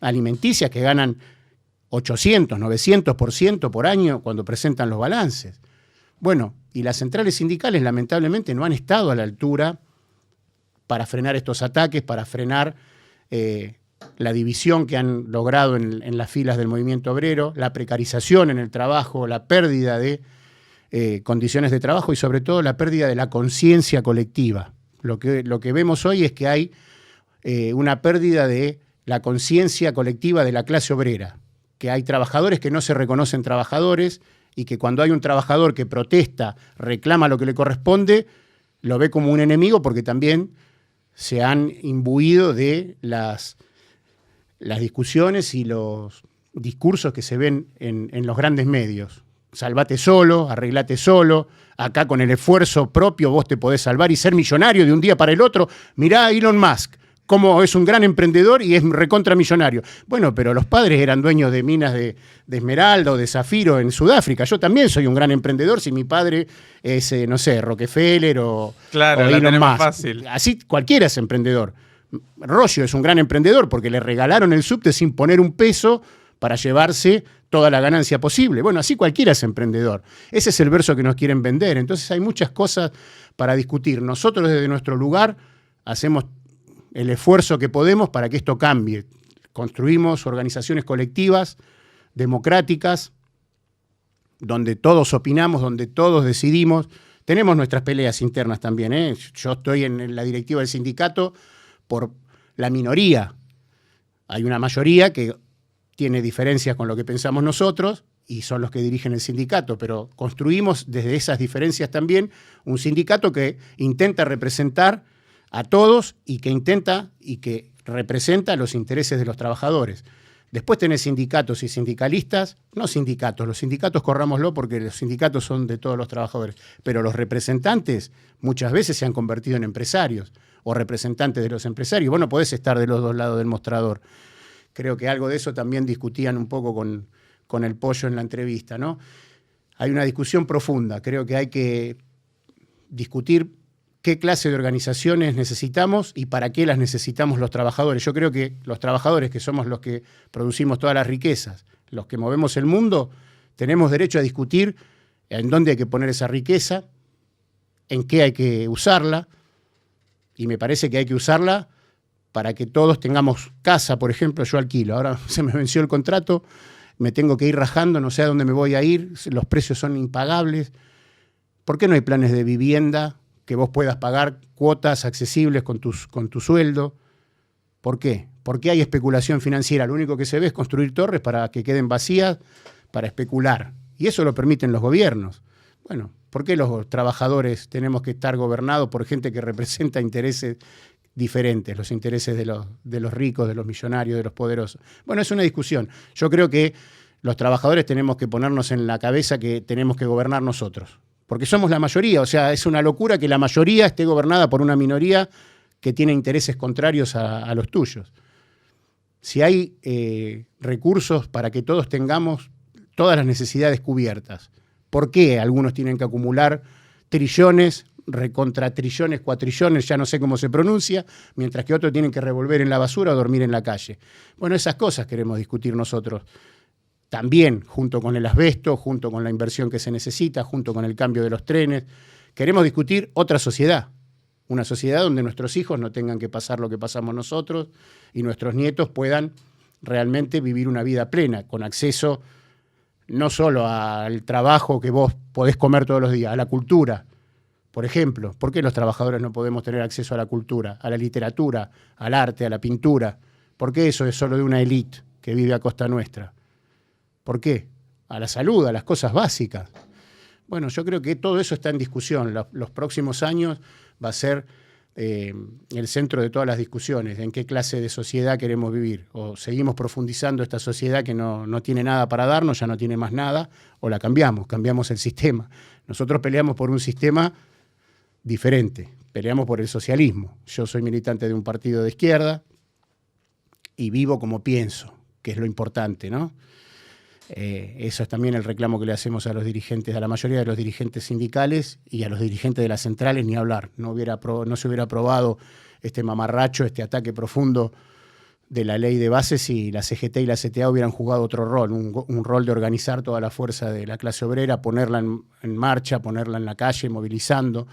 alimenticias que ganan 800, 900% por año cuando presentan los balances. Bueno, y las centrales sindicales lamentablemente no han estado a la altura para frenar estos ataques, para frenar la división que han logrado en las filas del movimiento obrero, la precarización en el trabajo, la pérdida de condiciones de trabajo y sobre todo la pérdida de la conciencia colectiva. Lo que vemos hoy es que hay una pérdida de la conciencia colectiva de la clase obrera, que hay trabajadores que no se reconocen trabajadores y que cuando hay un trabajador que protesta, reclama lo que le corresponde, lo ve como un enemigo porque también se han imbuido de las discusiones y los discursos que se ven en los grandes medios. Salvate solo, arreglate solo, acá con el esfuerzo propio vos te podés salvar y ser millonario de un día para el otro. Mirá a Elon Musk, cómo es un gran emprendedor y es recontramillonario. Bueno, pero los padres eran dueños de minas de esmeralda o de zafiro en Sudáfrica. Yo también soy un gran emprendedor si mi padre es, no sé, Rockefeller o Elon Musk. Fácil. Así cualquiera es emprendedor. Roggio es un gran emprendedor porque le regalaron el subte sin poner un peso para llevarse toda la ganancia posible. Bueno, así cualquiera es emprendedor. Ese es el verso que nos quieren vender. Entonces hay muchas cosas para discutir. Nosotros desde nuestro lugar hacemos el esfuerzo que podemos para que esto cambie. Construimos organizaciones colectivas democráticas, donde todos opinamos, donde todos decidimos. Tenemos nuestras peleas internas también, ¿eh? Yo estoy en la directiva del sindicato por la minoría. Hay una mayoría que tiene diferencias con lo que pensamos nosotros y son los que dirigen el sindicato, pero construimos desde esas diferencias también un sindicato que intenta representar a todos y que representa los intereses de los trabajadores. Después tenés sindicatos y sindicalistas, no sindicatos, los sindicatos corrámoslo porque los sindicatos son de todos los trabajadores, pero los representantes muchas veces se han convertido en empresarios o representantes de los empresarios. Vos no podés estar de los dos lados del mostrador. Creo que algo de eso también discutían un poco con el Pollo en la entrevista, ¿no? Hay una discusión profunda, creo que hay que discutir qué clase de organizaciones necesitamos y para qué las necesitamos los trabajadores. Yo creo que los trabajadores, que somos los que producimos todas las riquezas, los que movemos el mundo, tenemos derecho a discutir en dónde hay que poner esa riqueza, en qué hay que usarla, y me parece que hay que usarla para que todos tengamos casa. Por ejemplo, yo alquilo, ahora se me venció el contrato, me tengo que ir rajando, no sé a dónde me voy a ir, los precios son impagables. ¿Por qué no hay planes de vivienda que vos puedas pagar cuotas accesibles con tu sueldo? ¿Por qué? ¿Por qué hay especulación financiera? Lo único que se ve es construir torres para que queden vacías, para especular. Y eso lo permiten los gobiernos. Bueno, ¿por qué los trabajadores tenemos que estar gobernados por gente que representa intereses diferentes, los intereses de los ricos, de los millonarios, de los poderosos? Bueno, es una discusión. Yo creo que los trabajadores tenemos que ponernos en la cabeza que tenemos que gobernar nosotros. Porque somos la mayoría, o sea, es una locura que la mayoría esté gobernada por una minoría que tiene intereses contrarios a los tuyos. Si hay recursos para que todos tengamos todas las necesidades cubiertas, ¿por qué algunos tienen que acumular trillones, recontra trillones, cuatrillones, ya no sé cómo se pronuncia, mientras que otros tienen que revolver en la basura o dormir en la calle? Bueno, esas cosas queremos discutir nosotros. También, junto con el asbesto, junto con la inversión que se necesita, junto con el cambio de los trenes, queremos discutir otra sociedad. Una sociedad donde nuestros hijos no tengan que pasar lo que pasamos nosotros y nuestros nietos puedan realmente vivir una vida plena, con acceso no solo al trabajo que vos podés comer todos los días, a la cultura. Por ejemplo, ¿por qué los trabajadores no podemos tener acceso a la cultura, a la literatura, al arte, a la pintura? ¿Por qué eso es solo de una élite que vive a costa nuestra? ¿Por qué? A la salud, a las cosas básicas. Bueno, yo creo que todo eso está en discusión. Los próximos años va a ser el centro de todas las discusiones, en qué clase de sociedad queremos vivir. O seguimos profundizando esta sociedad que no tiene nada para darnos, ya no tiene más nada, o la cambiamos el sistema. Nosotros peleamos por un sistema diferente, peleamos por el socialismo. Yo soy militante de un partido de izquierda y vivo como pienso, que es lo importante, ¿no? Eso es también el reclamo que le hacemos a los dirigentes, a la mayoría de los dirigentes sindicales y a los dirigentes de las centrales, ni hablar. No se hubiera aprobado este mamarracho, este ataque profundo de la ley de bases si la CGT y la CTA hubieran jugado otro rol, un rol de organizar toda la fuerza de la clase obrera, ponerla en marcha, ponerla en la calle, movilizando.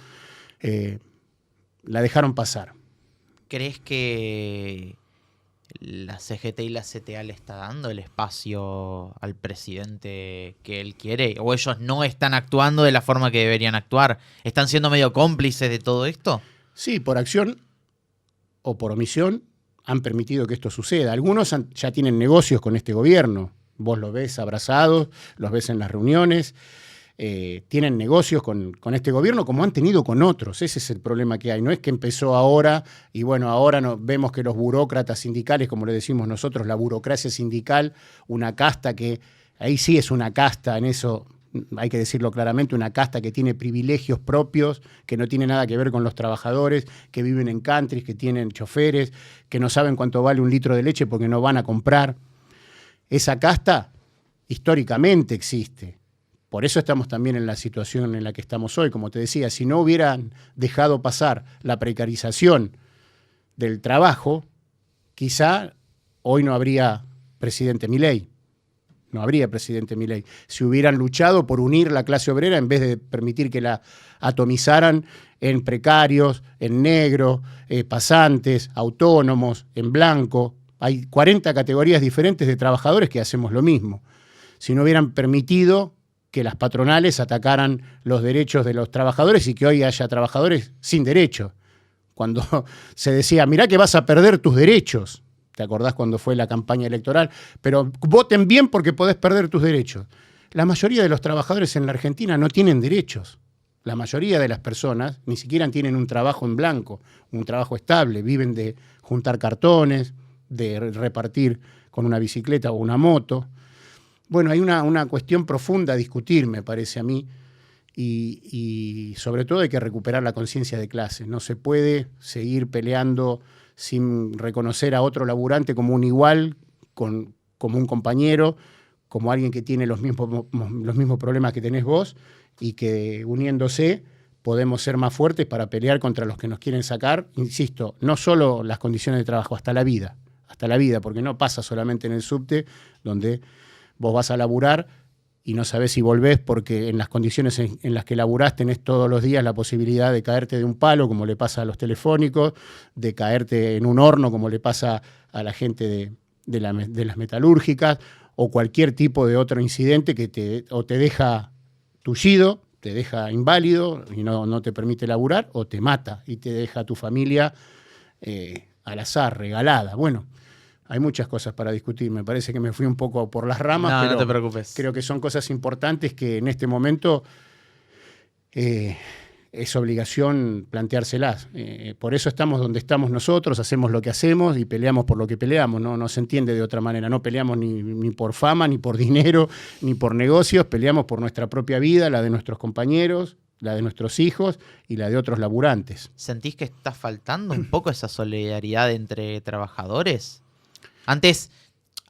La dejaron pasar. ¿Crees que la CGT y la CTA le está dando el espacio al presidente que él quiere? ¿O ellos no están actuando de la forma que deberían actuar? ¿Están siendo medio cómplices de todo esto? Sí, por acción o por omisión han permitido que esto suceda. Algunos ya tienen negocios con este gobierno. Vos los ves abrazados, los ves en las reuniones. Tienen negocios con este gobierno como han tenido con otros. Ese es el problema que hay. No es que empezó ahora y bueno, ahora vemos que los burócratas sindicales, como le decimos nosotros, la burocracia sindical, una casta que, ahí sí es una casta, en eso hay que decirlo claramente, una casta que tiene privilegios propios, que no tiene nada que ver con los trabajadores, que viven en countries, que tienen choferes, que no saben cuánto vale un litro de leche porque no van a comprar. Esa casta históricamente existe. Por eso estamos también en la situación en la que estamos hoy. Como te decía, si no hubieran dejado pasar la precarización del trabajo, quizá hoy no habría presidente Milei. No habría presidente Milei. Si hubieran luchado por unir la clase obrera en vez de permitir que la atomizaran en precarios, en negro, pasantes, autónomos, en blanco. Hay 40 categorías diferentes de trabajadores que hacemos lo mismo. si no hubieran permitido que las patronales atacaran los derechos de los trabajadores y que hoy haya trabajadores sin derechos. Cuando se decía, mirá que vas a perder tus derechos, ¿te acordás cuando fue la campaña electoral? Pero voten bien porque podés perder tus derechos. La mayoría de los trabajadores en la Argentina no tienen derechos. La mayoría de las personas ni siquiera tienen un trabajo en blanco, un trabajo estable, viven de juntar cartones, de repartir con una bicicleta o una moto. Bueno, hay una cuestión profunda a discutir, me parece a mí, y sobre todo hay que recuperar la conciencia de clase. No se puede seguir peleando sin reconocer a otro laburante como un igual, como un compañero, como alguien que tiene los mismos problemas que tenés vos, y que uniéndose podemos ser más fuertes para pelear contra los que nos quieren sacar, insisto, no solo las condiciones de trabajo, hasta la vida, porque no pasa solamente en el subte, donde vos vas a laburar y no sabés si volvés porque en las condiciones en las que laburás tenés todos los días la posibilidad de caerte de un palo, como le pasa a los telefónicos, de caerte en un horno, como le pasa a la gente de las metalúrgicas, o cualquier tipo de otro incidente que te deja tullido, te deja inválido y no te permite laburar, o te mata y te deja a tu familia al azar, regalada. Bueno, hay muchas cosas para discutir. Me parece que me fui un poco por las ramas, pero no te preocupes. Creo que son cosas importantes que en este momento es obligación planteárselas. Por eso estamos donde estamos nosotros, hacemos lo que hacemos y peleamos por lo que peleamos. No se entiende de otra manera. No peleamos ni por fama, ni por dinero, ni por negocios. Peleamos por nuestra propia vida, la de nuestros compañeros, la de nuestros hijos y la de otros laburantes. ¿Sentís que está faltando un poco esa solidaridad entre trabajadores? Antes,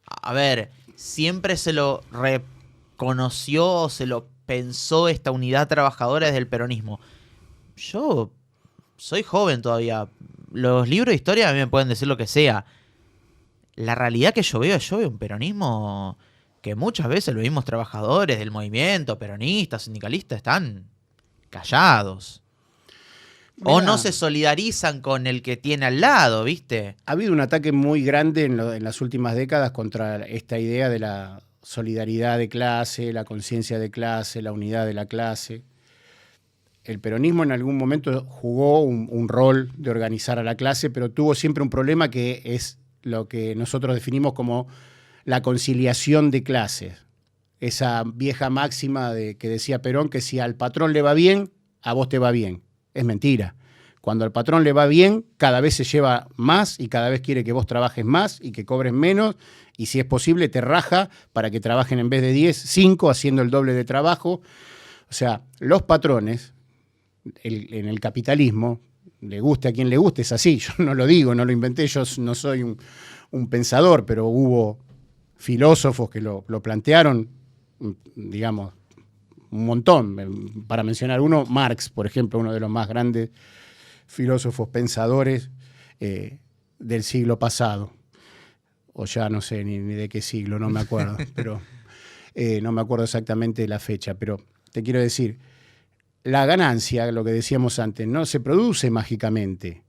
a ver, siempre se lo reconoció, se lo pensó esta unidad trabajadora desde el peronismo. Yo soy joven todavía. Los libros de historia a mí me pueden decir lo que sea. La realidad que yo veo un peronismo que muchas veces los mismos trabajadores del movimiento, peronistas, sindicalistas, están callados. Mirá, o no se solidarizan con el que tiene al lado, ¿viste? Ha habido un ataque muy grande en las últimas décadas contra esta idea de la solidaridad de clase, la conciencia de clase, la unidad de la clase. El peronismo en algún momento jugó un rol de organizar a la clase, pero tuvo siempre un problema que es lo que nosotros definimos como la conciliación de clases. Esa vieja máxima que decía Perón, que si al patrón le va bien, a vos te va bien. Es mentira. Cuando al patrón le va bien, cada vez se lleva más y cada vez quiere que vos trabajes más y que cobres menos, y si es posible te raja para que trabajen en vez de 10, 5, haciendo el doble de trabajo. O sea, los patrones en el capitalismo, le guste a quien le guste, es así. Yo no lo digo, no lo inventé, yo no soy un pensador, pero hubo filósofos que lo plantearon, digamos, un montón. Para mencionar uno, Marx, por ejemplo, uno de los más grandes filósofos pensadores del siglo pasado. O ya no sé ni de qué siglo, no me acuerdo, pero no me acuerdo exactamente de la fecha, pero te quiero decir, la ganancia, lo que decíamos antes, no se produce mágicamente.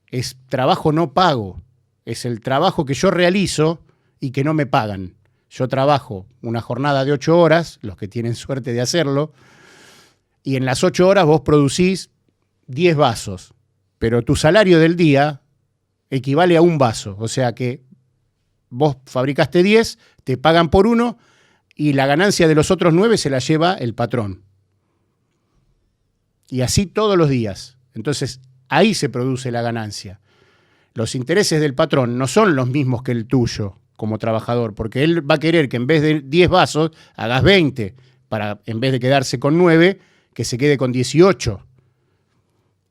Es trabajo no pago. Es el trabajo que yo realizo y que no me pagan. Yo trabajo una jornada de 8 horas, los que tienen suerte de hacerlo, y en las 8 horas vos producís 10 vasos, pero tu salario del día equivale a un vaso. O sea que vos fabricaste 10, te pagan por 1 y la ganancia de los otros 9 se la lleva el patrón. Y así todos los días. Entonces, ahí se produce la ganancia. Los intereses del patrón no son los mismos que el tuyo como trabajador, porque él va a querer que en vez de 10 vasos hagas 20, para en vez de quedarse con 9, que se quede con 18.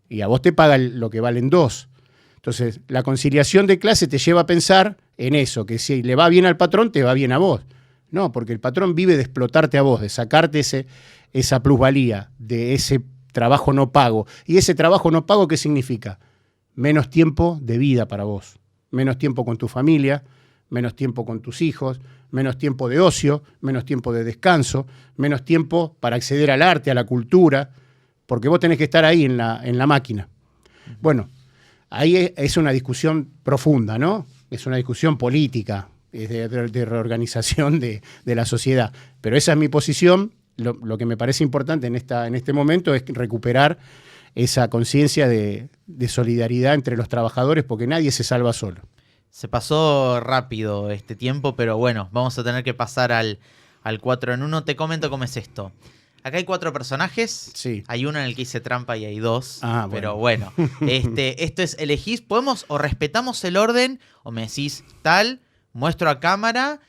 Y a vos te pagan lo que valen 2. Entonces, la conciliación de clase te lleva a pensar en eso, que si le va bien al patrón, te va bien a vos. No, porque el patrón vive de explotarte a vos, de sacarte esa plusvalía, de ese trabajo no pago. ¿Y ese trabajo no pago qué significa? Menos tiempo de vida para vos, menos tiempo con tu familia, menos tiempo con tus hijos, menos tiempo de ocio, menos tiempo de descanso, menos tiempo para acceder al arte, a la cultura, porque vos tenés que estar ahí en la máquina. Bueno, ahí es una discusión profunda, ¿no? Es una discusión política, es de reorganización de la sociedad. Pero esa es mi posición. Lo que me parece importante en este momento es recuperar esa conciencia de solidaridad entre los trabajadores, porque nadie se salva solo. Se pasó rápido este tiempo, pero bueno, vamos a tener que pasar al 4 en 1. Te comento cómo es esto. Acá hay 4 personajes. Sí. Hay uno en el que hice trampa y hay 2. Bueno. Pero bueno, esto es, elegís, podemos o respetamos el orden, o me decís tal, muestro a cámara,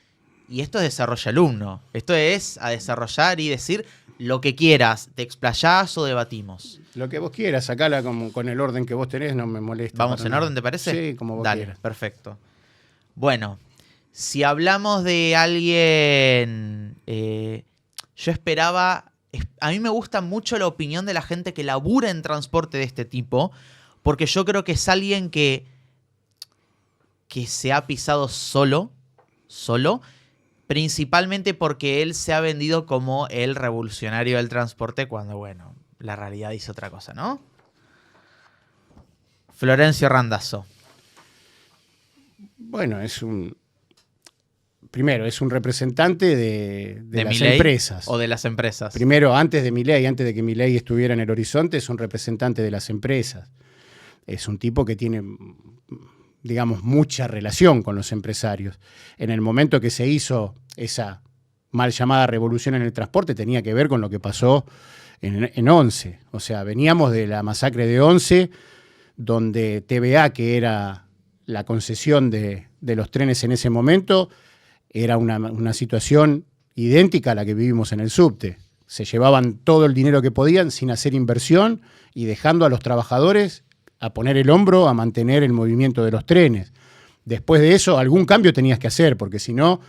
y esto es desarrollo alumno. Esto es a desarrollar y decir lo que quieras, te explayás o debatimos. Lo que vos quieras, sacala con el orden que vos tenés, no me molesta. ¿Vamos en orden, te parece? Sí, como vos Dale, quieras. perfecto. Bueno, si hablamos de alguien, yo esperaba, a mí me gusta mucho la opinión de la gente que labura en transporte de este tipo, porque yo creo que es alguien que se ha pisado solo, principalmente porque él se ha vendido como el revolucionario del transporte cuando, bueno, la realidad dice otra cosa, ¿no? Florencio Randazzo. Bueno, primero, es un representante de las Milei empresas. O de las empresas. Primero, antes de Milei, antes de que Milei estuviera en el horizonte, es un representante de las empresas. Es un tipo que tiene, digamos, mucha relación con los empresarios. En el momento que se hizo esa mal llamada revolución en el transporte, tenía que ver con lo que pasó en Once. O sea, veníamos de la masacre de Once, donde TVA, que era la concesión de los trenes en ese momento, era una situación idéntica a la que vivimos en el subte. Se llevaban todo el dinero que podían sin hacer inversión y dejando a los trabajadores a poner el hombro a mantener el movimiento de los trenes. Después de eso, algún cambio tenías que hacer, porque si no,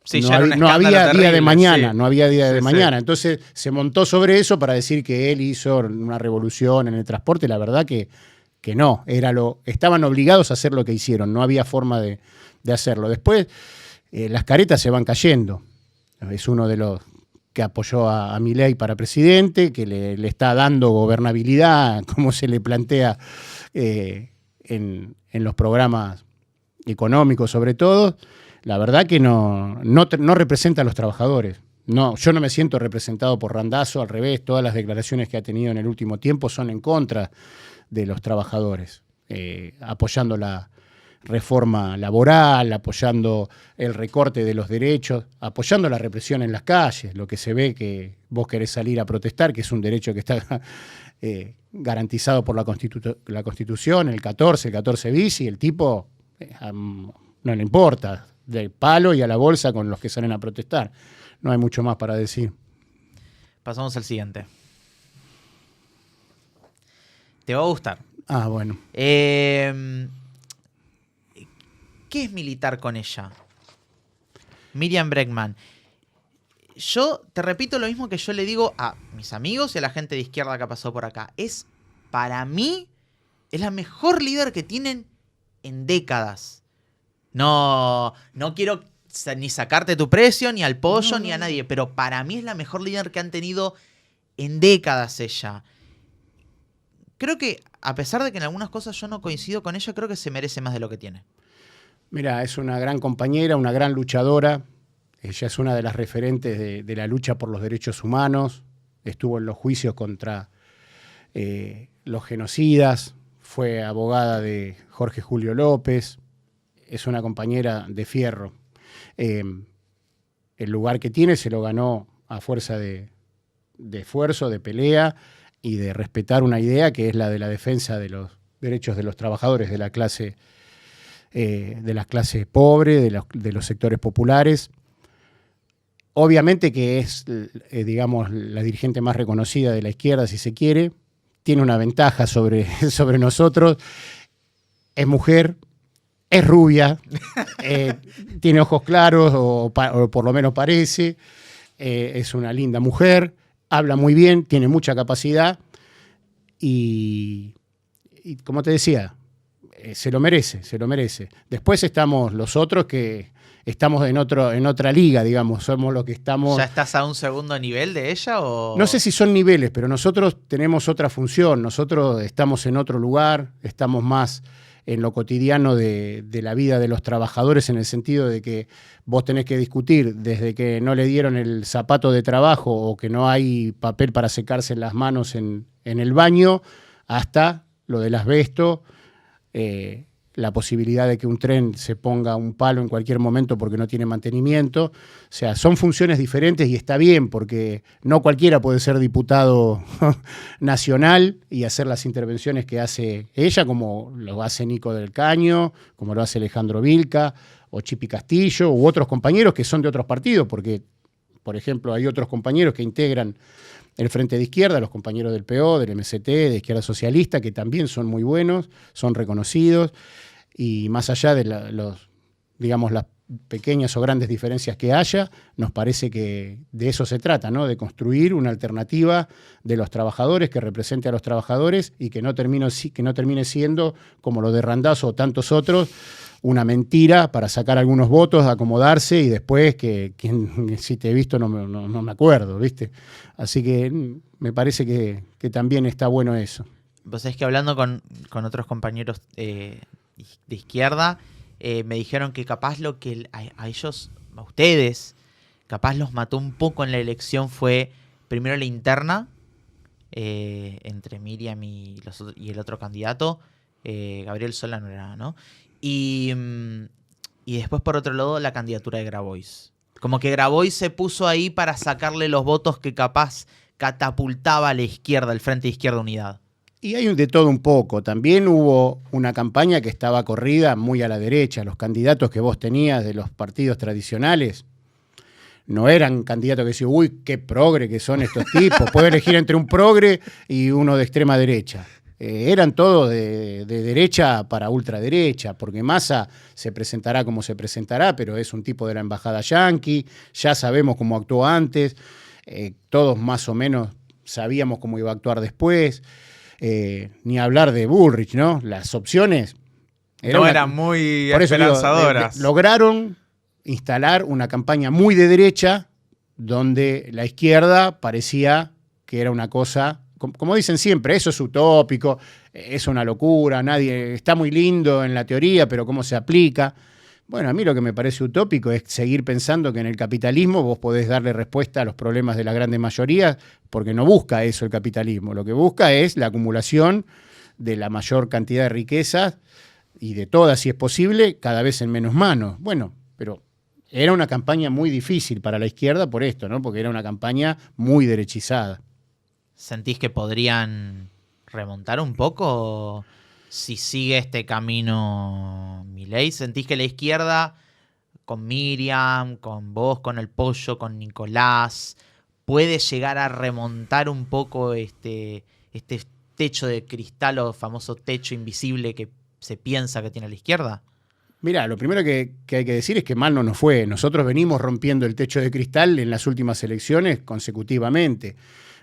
sí, no había día de mañana, sí. No había día de mañana. Sí. Entonces se montó sobre eso para decir que él hizo una revolución en el transporte. La verdad que no, estaban obligados a hacer lo que hicieron, no había forma de hacerlo. Después las caretas se van cayendo. Es uno de los que apoyó a Milei para presidente, que le está dando gobernabilidad, como se le plantea en los programas económicos sobre todo. La verdad que no representa a los trabajadores. No, yo no me siento representado por Randazzo, al revés, todas las declaraciones que ha tenido en el último tiempo son en contra de los trabajadores, apoyando la reforma laboral, apoyando el recorte de los derechos, apoyando la represión en las calles, lo que se ve que vos querés salir a protestar, que es un derecho que está garantizado por la Constitución, el 14 bis, y el tipo no le importa, del palo y a la bolsa con los que salen a protestar. No hay mucho más para decir. Pasamos al siguiente. Te va a gustar. Ah, bueno. ¿Qué es militar con ella? Miriam Bregman. Yo te repito lo mismo que yo le digo a mis amigos y a la gente de izquierda que ha pasado por acá. Para mí, es la mejor líder que tienen en décadas. No quiero ni sacarte tu precio, ni al pollo, ni a nadie, pero para mí es la mejor líder que han tenido en décadas ella. Creo que, a pesar de que en algunas cosas yo no coincido con ella, creo que se merece más de lo que tiene. Mira, es una gran compañera, una gran luchadora. Ella es una de las referentes de la lucha por los derechos humanos. Estuvo en los juicios contra los genocidas. Fue abogada de Jorge Julio López. Es una compañera de fierro. El lugar que tiene se lo ganó a fuerza de esfuerzo, de pelea y de respetar una idea que es la de la defensa de los derechos de los trabajadores de la clase pobre, de los sectores populares. Obviamente que es, digamos, la dirigente más reconocida de la izquierda, si se quiere. Tiene una ventaja sobre nosotros. Es mujer, es rubia, tiene ojos claros, o por lo menos parece. Es una linda mujer, habla muy bien, tiene mucha capacidad y como te decía, se lo merece. Después estamos los otros que estamos en otra liga, digamos, somos los que estamos... ¿Ya estás a un segundo nivel de ella o...? No sé si son niveles, pero nosotros tenemos otra función, nosotros estamos en otro lugar, estamos más en lo cotidiano de la vida de los trabajadores, en el sentido de que vos tenés que discutir desde que no le dieron el zapato de trabajo o que no hay papel para secarse las manos en el baño, hasta lo del asbesto, la posibilidad de que un tren se ponga un palo en cualquier momento porque no tiene mantenimiento. O sea, son funciones diferentes y está bien, porque no cualquiera puede ser diputado nacional y hacer las intervenciones que hace ella, como lo hace Nico del Caño, como lo hace Alejandro Vilca, o Chipi Castillo, u otros compañeros que son de otros partidos, porque, por ejemplo, hay otros compañeros que integran el Frente de Izquierda, los compañeros del PO, del MST, de Izquierda Socialista, que también son muy buenos, son reconocidos, y más allá de digamos, las pequeñas o grandes diferencias que haya, nos parece que de eso se trata, ¿no? De construir una alternativa de los trabajadores que represente a los trabajadores y que no termine siendo, como lo de Randazzo o tantos otros, una mentira para sacar algunos votos, acomodarse y después que si te he visto no me acuerdo, ¿viste? Así que me parece que también está bueno eso. Vos sabés que hablando con otros compañeros de izquierda, me dijeron que capaz lo que a ellos, a ustedes, capaz los mató un poco en la elección fue primero la interna entre Miriam y el otro candidato, Gabriel Solano era, ¿no? Y después, por otro lado, la candidatura de Grabois. Como que Grabois se puso ahí para sacarle los votos que capaz catapultaba a la izquierda, el Frente de Izquierda Unidad. Y hay de todo un poco. También hubo una campaña que estaba corrida muy a la derecha. Los candidatos que vos tenías de los partidos tradicionales no eran candidatos que decían, uy, qué progre que son estos tipos. Puedo elegir entre un progre y uno de extrema derecha. Eran todos de derecha para ultraderecha, porque Massa se presentará como se presentará, pero es un tipo de la embajada yanqui, ya sabemos cómo actuó antes, todos más o menos sabíamos cómo iba a actuar después, ni hablar de Bullrich, ¿no? Las opciones eran muy esperanzadoras. Lograron instalar una campaña muy de derecha, donde la izquierda parecía que era una cosa, como dicen siempre, eso es utópico, es una locura, está muy lindo en la teoría, pero ¿cómo se aplica? Bueno, a mí lo que me parece utópico es seguir pensando que en el capitalismo vos podés darle respuesta a los problemas de la grande mayoría, porque no busca eso el capitalismo. Lo que busca es la acumulación de la mayor cantidad de riquezas y de todas, si es posible, cada vez en menos manos. Bueno, pero era una campaña muy difícil para la izquierda por esto, ¿no? Porque era una campaña muy derechizada. ¿Sentís que podrían remontar un poco si sigue este camino Milei? ¿Sentís que la izquierda, con Miriam, con vos, con el Pollo, con Nicolás, puede llegar a remontar un poco este techo de cristal o famoso techo invisible que se piensa que tiene la izquierda? Mirá, lo primero que hay que decir es que mal no nos fue. Nosotros venimos rompiendo el techo de cristal en las últimas elecciones consecutivamente.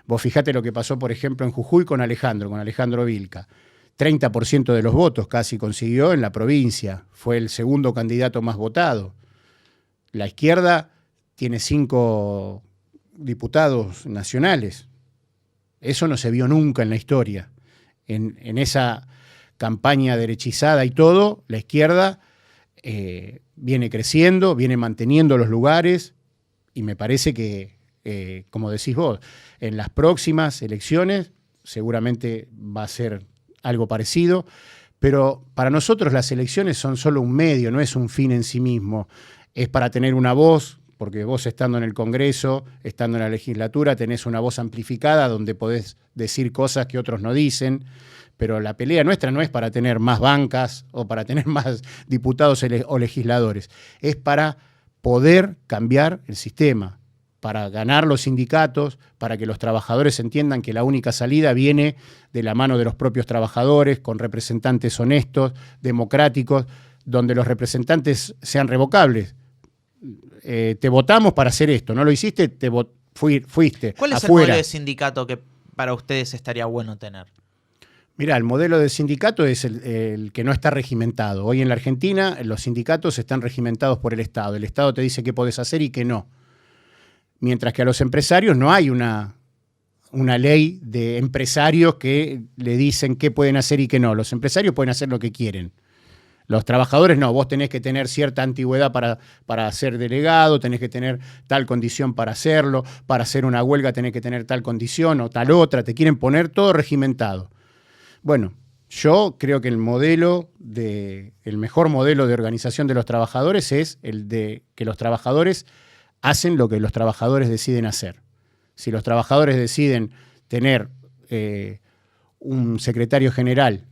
Vos fijate lo que pasó, por ejemplo, en Jujuy con Alejandro Vilca. 30% de los votos casi consiguió en la provincia. Fue el segundo candidato más votado. La izquierda tiene 5 diputados nacionales. Eso no se vio nunca en la historia. En esa campaña derechizada y todo, la izquierda viene creciendo, viene manteniendo los lugares, y me parece que, como decís vos, en las próximas elecciones seguramente va a ser algo parecido, pero para nosotros las elecciones son solo un medio, no es un fin en sí mismo. Es para tener una voz, porque vos estando en el Congreso, estando en la legislatura, tenés una voz amplificada donde podés decir cosas que otros no dicen, pero la pelea nuestra no es para tener más bancas o para tener más diputados o legisladores, es para poder cambiar el sistema, para ganar los sindicatos, para que los trabajadores entiendan que la única salida viene de la mano de los propios trabajadores, con representantes honestos, democráticos, donde los representantes sean revocables. Te votamos para hacer esto, no lo hiciste, fuiste. ¿Cuál es afuera. El modelo de sindicato que para ustedes estaría bueno tener? Mirá, el modelo de sindicato es el que no está regimentado. Hoy en la Argentina los sindicatos están regimentados por el Estado. El Estado te dice qué podés hacer y qué no. Mientras que a los empresarios no hay una ley de empresarios que le dicen qué pueden hacer y qué no. Los empresarios pueden hacer lo que quieren. Los trabajadores no, vos tenés que tener cierta antigüedad para ser delegado, tenés que tener tal condición para hacerlo, para hacer una huelga tenés que tener tal condición o tal otra, te quieren poner todo regimentado. Bueno, yo creo que el mejor modelo de organización de los trabajadores es el de que los trabajadores hacen lo que los trabajadores deciden hacer. Si los trabajadores deciden tener un secretario general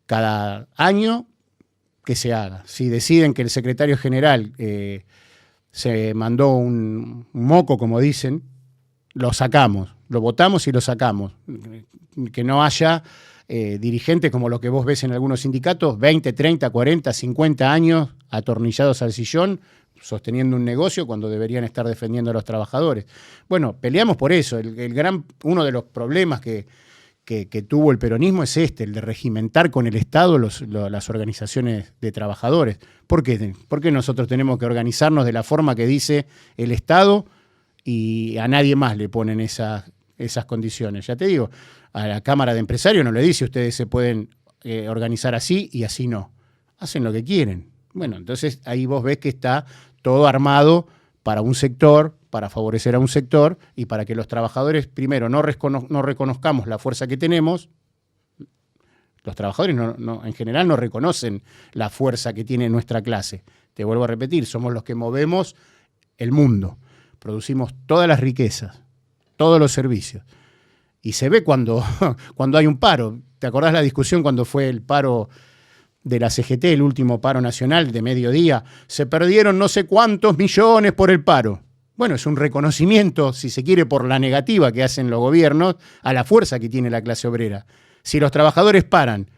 cada año, que se haga. Si deciden que el secretario general se mandó un moco, como dicen, lo sacamos, lo votamos y lo sacamos. Que no haya dirigentes como los que vos ves en algunos sindicatos, 20, 30, 40, 50 años atornillados al sillón, sosteniendo un negocio cuando deberían estar defendiendo a los trabajadores. Bueno, peleamos por eso. Uno de los problemas que tuvo el peronismo es el de regimentar con el Estado las organizaciones de trabajadores. ¿Por qué? Porque nosotros tenemos que organizarnos de la forma que dice el Estado y a nadie más le ponen esas condiciones. Ya te digo, a la Cámara de Empresarios no le dice ustedes se pueden organizar así y así no. Hacen lo que quieren. Bueno, entonces ahí vos ves que está todo armado para un sector, para favorecer a un sector y para que los trabajadores, primero, no reconozcamos la fuerza que tenemos. Los trabajadores en general no reconocen la fuerza que tiene nuestra clase. Te vuelvo a repetir, somos los que movemos el mundo. Producimos todas las riquezas, todos los servicios. Y se ve cuando hay un paro. ¿Te acordás la discusión cuando fue el paro de la CGT, el último paro nacional de mediodía? Se perdieron no sé cuántos millones por el paro. Bueno, es un reconocimiento, si se quiere, por la negativa que hacen los gobiernos a la fuerza que tiene la clase obrera. Si los trabajadores paran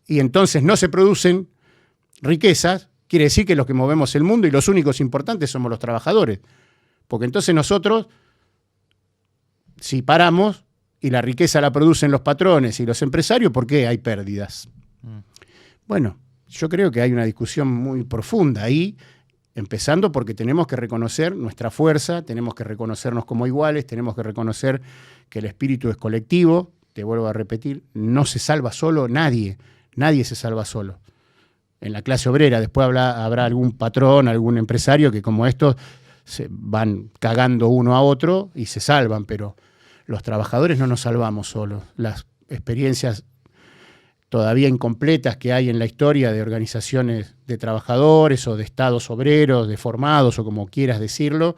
y entonces no se producen riquezas, quiere decir que los que movemos el mundo y los únicos importantes somos los trabajadores. Porque entonces nosotros, si paramos y la riqueza la producen los patrones y los empresarios, ¿por qué hay pérdidas? Bueno, yo creo que hay una discusión muy profunda ahí, empezando porque tenemos que reconocer nuestra fuerza, tenemos que reconocernos como iguales, tenemos que reconocer que el espíritu es colectivo. Te vuelvo a repetir, no se salva solo nadie se salva solo. En la clase obrera después habrá algún patrón, algún empresario que como estos se van cagando uno a otro y se salvan, pero los trabajadores no nos salvamos solos. Las experiencias todavía incompletas que hay en la historia de organizaciones de trabajadores o de estados obreros, deformados o como quieras decirlo,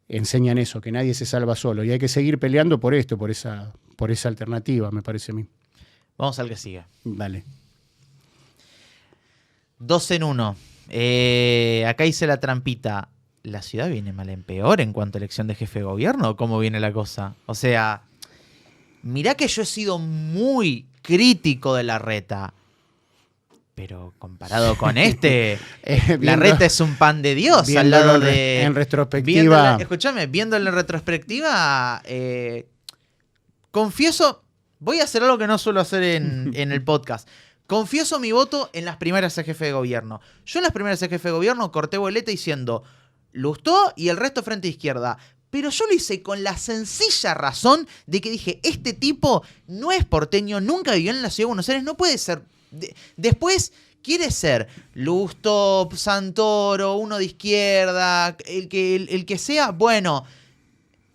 enseñan eso, que nadie se salva solo. Y hay que seguir peleando por esto, por esa alternativa, me parece a mí. Vamos al que sigue. Dale. 2 en 1. Acá hice la trampita. ¿La ciudad viene mal en peor en cuanto a elección de jefe de gobierno o cómo viene la cosa? O sea, mirá que yo he sido muy crítico de Larreta, pero comparado con Larreta es un pan de Dios al lado de... En retrospectiva... Escúchame, viéndolo en retrospectiva, confieso, voy a hacer algo que no suelo hacer en el podcast. Confieso mi voto en las primarias a jefe de gobierno. Yo en las primarias a jefe de gobierno corté boleta diciendo Lustó y el resto frente izquierda. Pero yo lo hice con la sencilla razón de que dije, este tipo no es porteño, nunca vivió en la ciudad de Buenos Aires, no puede ser. Después quiere ser Lustó, Santoro, uno de izquierda, el que sea, bueno,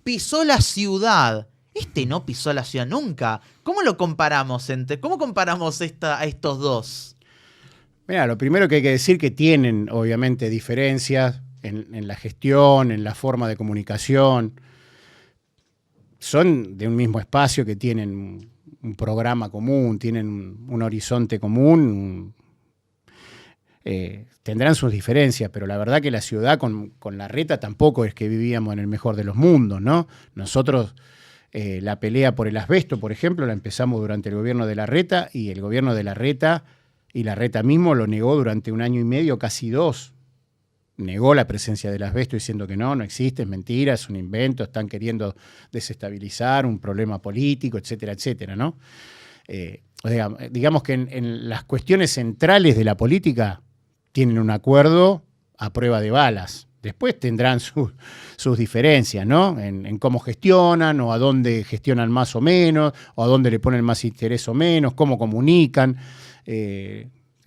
pisó la ciudad. Este no pisó la ciudad nunca. ¿Cómo lo comparamos? ¿Cómo comparamos a estos dos? Mira, lo primero que hay que decir que tienen, obviamente, diferencias en la gestión, en la forma de comunicación. Son de un mismo espacio que tienen un programa común, tienen un horizonte común. Tendrán sus diferencias, pero la verdad que la ciudad con Larreta tampoco es que vivíamos en el mejor de los mundos, ¿no? Nosotros... la pelea por el asbesto, por ejemplo, la empezamos durante el gobierno de Larreta y el gobierno de Larreta y Larreta mismo lo negó durante 1 año y medio, casi 2. Negó la presencia del asbesto diciendo que no existe, es mentira, es un invento, están queriendo desestabilizar un problema político, etcétera, etcétera, ¿no? Digamos que en las cuestiones centrales de la política tienen un acuerdo a prueba de balas. Después tendrán sus diferencias, ¿no? En cómo gestionan, o a dónde gestionan más o menos, o a dónde le ponen más interés o menos, cómo comunican.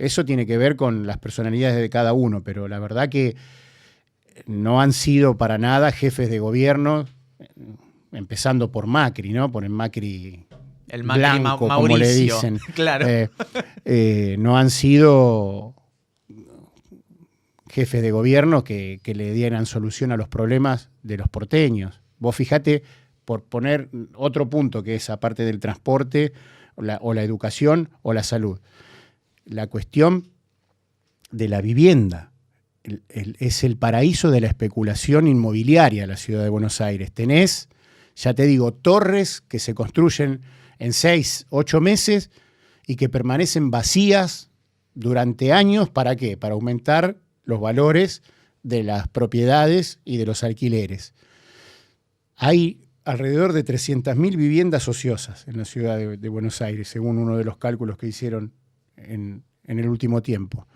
eso tiene que ver con las personalidades de cada uno, pero la verdad que no han sido para nada jefes de gobierno, empezando por Macri, ¿no? Por el Macri blanco, Mauricio, como le dicen. Claro. No han sido jefes de gobierno que le dieran solución a los problemas de los porteños. Vos fijate, por poner otro punto, que es aparte del transporte, o la educación, o la salud. La cuestión de la vivienda. Es el paraíso de la especulación inmobiliaria la ciudad de Buenos Aires. Tenés, ya te digo, torres que se construyen en 6, 8 meses y que permanecen vacías durante años. ¿Para qué? Para aumentar los valores de las propiedades y de los alquileres. Hay alrededor de 300.000 viviendas ociosas en la ciudad de Buenos Aires, según uno de los cálculos que hicieron en el último tiempo.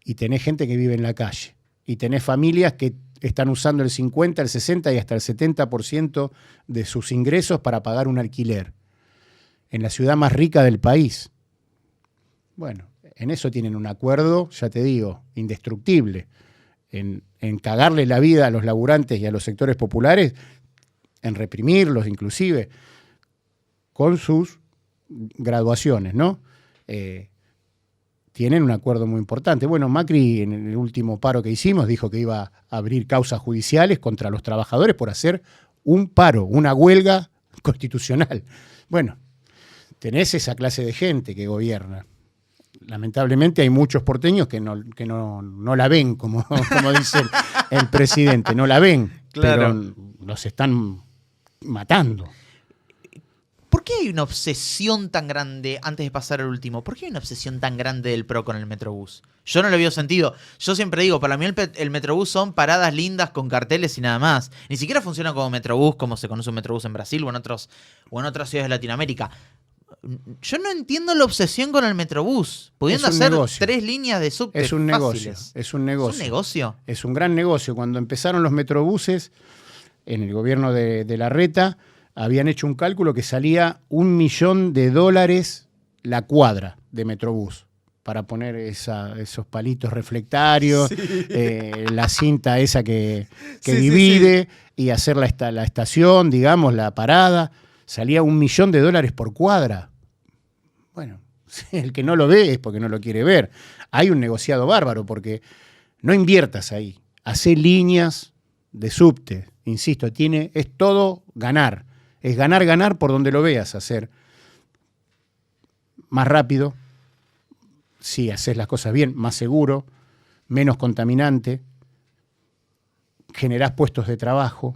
Y tenés gente que vive en la calle. Y tenés familias que están usando el 50, el 60 y hasta el 70% de sus ingresos para pagar un alquiler. En la ciudad más rica del país. Bueno, en eso tienen un acuerdo, ya te digo, indestructible. En cagarle la vida a los laburantes y a los sectores populares, en reprimirlos inclusive, con sus graduaciones, ¿no? Tienen un acuerdo muy importante. Bueno, Macri en el último paro que hicimos dijo que iba a abrir causas judiciales contra los trabajadores por hacer un paro, una huelga constitucional. Bueno, tenés esa clase de gente que gobierna. Lamentablemente hay muchos porteños que no la ven, como dice el presidente, no la ven, claro. Pero los están matando. ¿Por qué hay una obsesión tan grande, antes de pasar al último, por qué hay una obsesión tan grande del PRO con el Metrobús? Yo no le veo sentido. Yo siempre digo, para mí el Metrobús son paradas lindas con carteles y nada más. Ni siquiera funciona como Metrobús, como se conoce un Metrobús en Brasil o en otras ciudades de Latinoamérica. Yo no entiendo la obsesión con el Metrobús, pudiendo hacer negocio. 3 líneas de subte es un fáciles. Negocio, es un negocio. ¿Es un negocio? Es un gran negocio. Cuando empezaron los Metrobuses, en el gobierno de Larreta, habían hecho un cálculo que salía $1 millón la cuadra de Metrobús, para poner esos palitos reflectarios, sí. La cinta esa que sí, divide, sí. Y hacer la estación, digamos, la parada. Salía $1 millón por cuadra. Bueno, el que no lo ve es porque no lo quiere ver. Hay un negociado bárbaro, porque no inviertas ahí. Hacé líneas de subte, insisto, es todo ganar. Es ganar por donde lo veas, hacer más rápido, si haces las cosas bien, más seguro, menos contaminante, generás puestos de trabajo.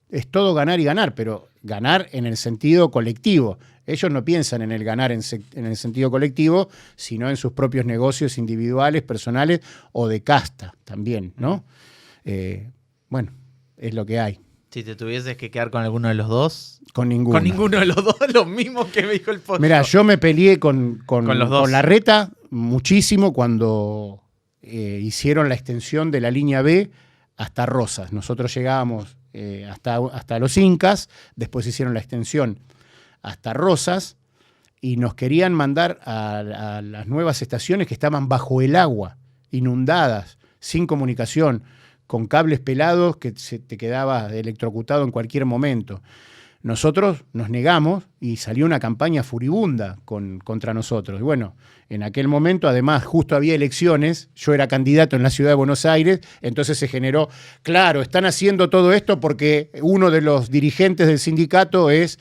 Es todo ganar y ganar, pero ganar en el sentido colectivo. Ellos no piensan en el ganar en el sentido colectivo, sino en sus propios negocios individuales, personales o de casta también, ¿no? Bueno, es lo que hay. Si te tuvieses que quedar con alguno de los dos. Con ninguno. Con ninguno de los dos, lo mismo que me dijo el Pocho. Mirá, yo me peleé con Larreta muchísimo cuando hicieron la extensión de la línea B hasta Rosas. Nosotros llegábamos hasta los Incas, después hicieron la extensión hasta Rosas y nos querían mandar a las nuevas estaciones que estaban bajo el agua, inundadas, sin comunicación, con cables pelados que se te quedaba electrocutado en cualquier momento. Nosotros nos negamos y salió una campaña furibunda contra nosotros. Y bueno, en aquel momento, además, justo había elecciones, yo era candidato en la ciudad de Buenos Aires, entonces se generó, claro, están haciendo todo esto porque uno de los dirigentes del sindicato es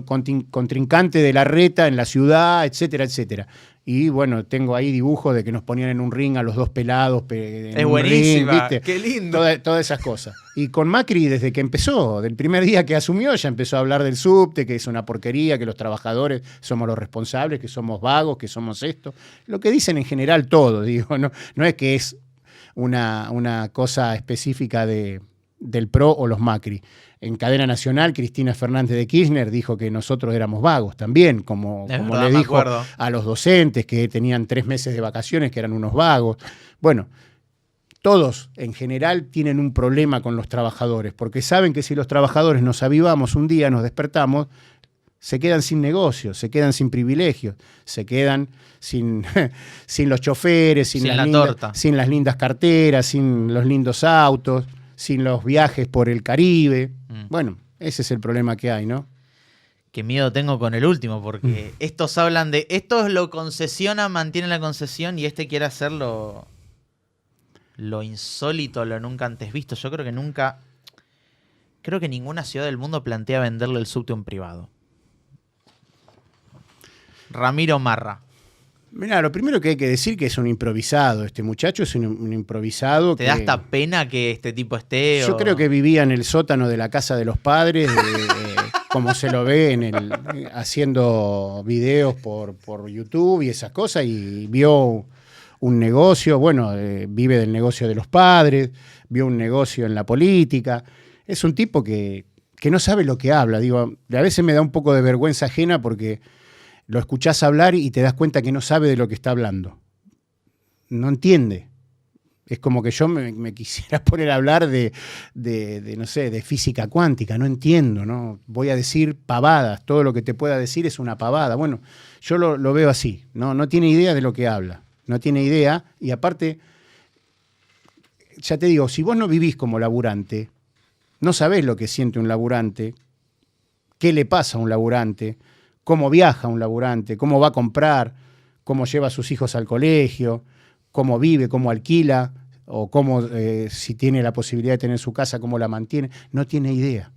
contrincante de Larreta en la ciudad, etcétera, etcétera. Y bueno, tengo ahí dibujos de que nos ponían en un ring a los dos pelados. Es buenísima, ring, ¿viste? Qué lindo. Todas esas cosas. Y con Macri, desde que empezó, del primer día que asumió, ya empezó a hablar del subte, que es una porquería, que los trabajadores somos los responsables, que somos vagos, que somos esto. Lo que dicen en general todo, digo, no es que es una cosa específica del PRO o los Macri. En cadena nacional, Cristina Fernández de Kirchner dijo que nosotros éramos vagos también, como le dijo a los docentes que tenían 3 meses de vacaciones, que eran unos vagos. Bueno, todos en general tienen un problema con los trabajadores, porque saben que si los trabajadores nos avivamos un día, nos despertamos, se quedan sin negocios, se quedan sin privilegios, se quedan sin los choferes, sin las lindas carteras, sin los lindos autos, sin los viajes por el Caribe. Bueno, ese es el problema que hay, ¿no? Qué miedo tengo con el último, porque estos hablan de... Estos lo concesionan, mantienen la concesión y este quiere hacer lo insólito, lo nunca antes visto. Yo creo que nunca... Creo que ninguna ciudad del mundo plantea venderle el subte a un privado. Ramiro Marra. Mirá, lo primero que hay que decir que es un improvisado. Este muchacho es un improvisado. ¿Te da hasta pena que este tipo esté? Yo creo que vivía en el sótano de la casa de los padres, como se lo ve haciendo videos por YouTube y esas cosas, y vio un negocio, bueno, vive del negocio de los padres, vio un negocio en la política. Es un tipo que no sabe lo que habla. Digo, a veces me da un poco de vergüenza ajena porque lo escuchás hablar y te das cuenta que no sabe de lo que está hablando. No entiende. Es como que yo me quisiera poner a hablar no sé, de física cuántica. No entiendo, ¿no? Voy a decir pavadas. Todo lo que te pueda decir es una pavada. Bueno, yo lo veo así. No tiene idea de lo que habla. No tiene idea. Y aparte, ya te digo, si vos no vivís como laburante, no sabés lo que siente un laburante, qué le pasa a un laburante, cómo viaja un laburante, cómo va a comprar, cómo lleva a sus hijos al colegio, cómo vive, cómo alquila, o cómo, si tiene la posibilidad de tener su casa, cómo la mantiene. No tiene idea.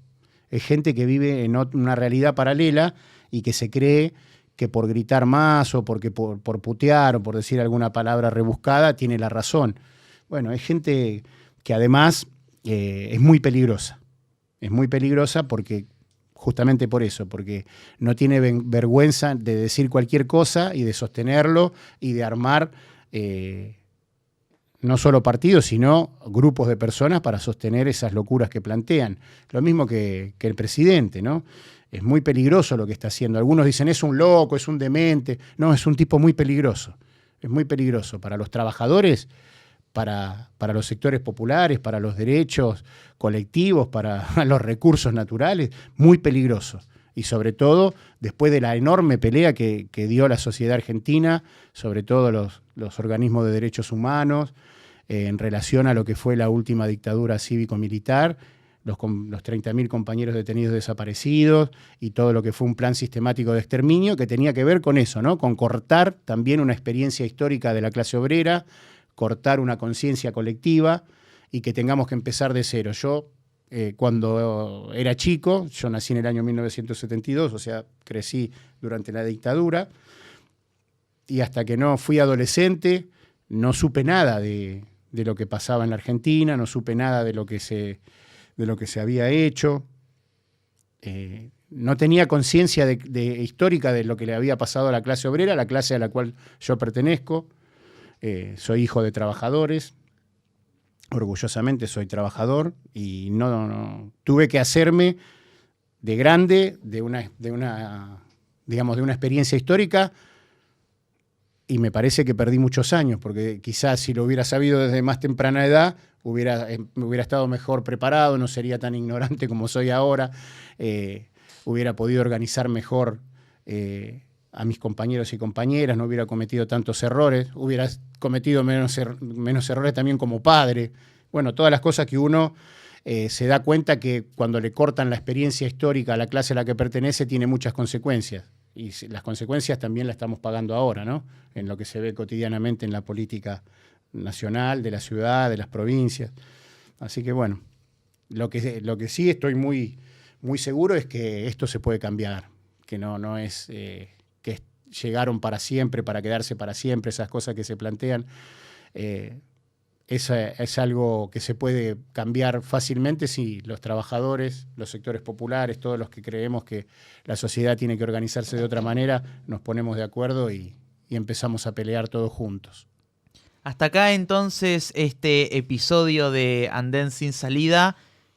Es gente que vive en una realidad paralela y que se cree que por gritar más o porque por putear o por decir alguna palabra rebuscada tiene la razón. Bueno, es gente que además es muy peligrosa. Es muy peligrosa porque... Justamente por eso, porque no tiene vergüenza de decir cualquier cosa y de sostenerlo y de armar no solo partidos, sino grupos de personas para sostener esas locuras que plantean. Lo mismo que el presidente, ¿no? Es muy peligroso lo que está haciendo. Algunos dicen, es un loco, es un demente. No, es un tipo muy peligroso. Es muy peligroso para los trabajadores, para los sectores populares, para los derechos colectivos, para los recursos naturales, muy peligroso. Y sobre todo, después de la enorme pelea que dio la sociedad argentina, sobre todo los organismos de derechos humanos, en relación a lo que fue la última dictadura cívico-militar, los 30.000 compañeros detenidos desaparecidos y todo lo que fue un plan sistemático de exterminio que tenía que ver con eso, ¿no? Con cortar también una experiencia histórica de la clase obrera, cortar una conciencia colectiva y que tengamos que empezar de cero. Yo, cuando era chico, yo nací en el año 1972, o sea, crecí durante la dictadura, y hasta que no fui adolescente no supe nada de lo que pasaba en la Argentina, no supe nada de lo que se había hecho. No tenía conciencia histórica de lo que le había pasado a la clase obrera, la clase a la cual yo pertenezco. Soy hijo de trabajadores, orgullosamente soy trabajador y no tuve que hacerme de grande de una experiencia histórica y me parece que perdí muchos años porque quizás si lo hubiera sabido desde más temprana edad me hubiera estado mejor preparado, no sería tan ignorante como soy ahora, hubiera podido organizar mejor a mis compañeros y compañeras, no hubiera cometido tantos errores, hubiera cometido menos errores también como padre. Bueno, todas las cosas que uno se da cuenta que cuando le cortan la experiencia histórica a la clase a la que pertenece tiene muchas consecuencias. Y las consecuencias también las estamos pagando ahora, ¿no? En lo que se ve cotidianamente en la política nacional, de la ciudad, de las provincias. Así que bueno, lo que sí estoy muy, muy seguro es que esto se puede cambiar, que no es... que llegaron para siempre, para quedarse para siempre, esas cosas que se plantean, es algo que se puede cambiar fácilmente si los trabajadores, los sectores populares, todos los que creemos que la sociedad tiene que organizarse de otra manera, nos ponemos de acuerdo y empezamos a pelear todos juntos. Hasta acá entonces este episodio de Andén sin salida,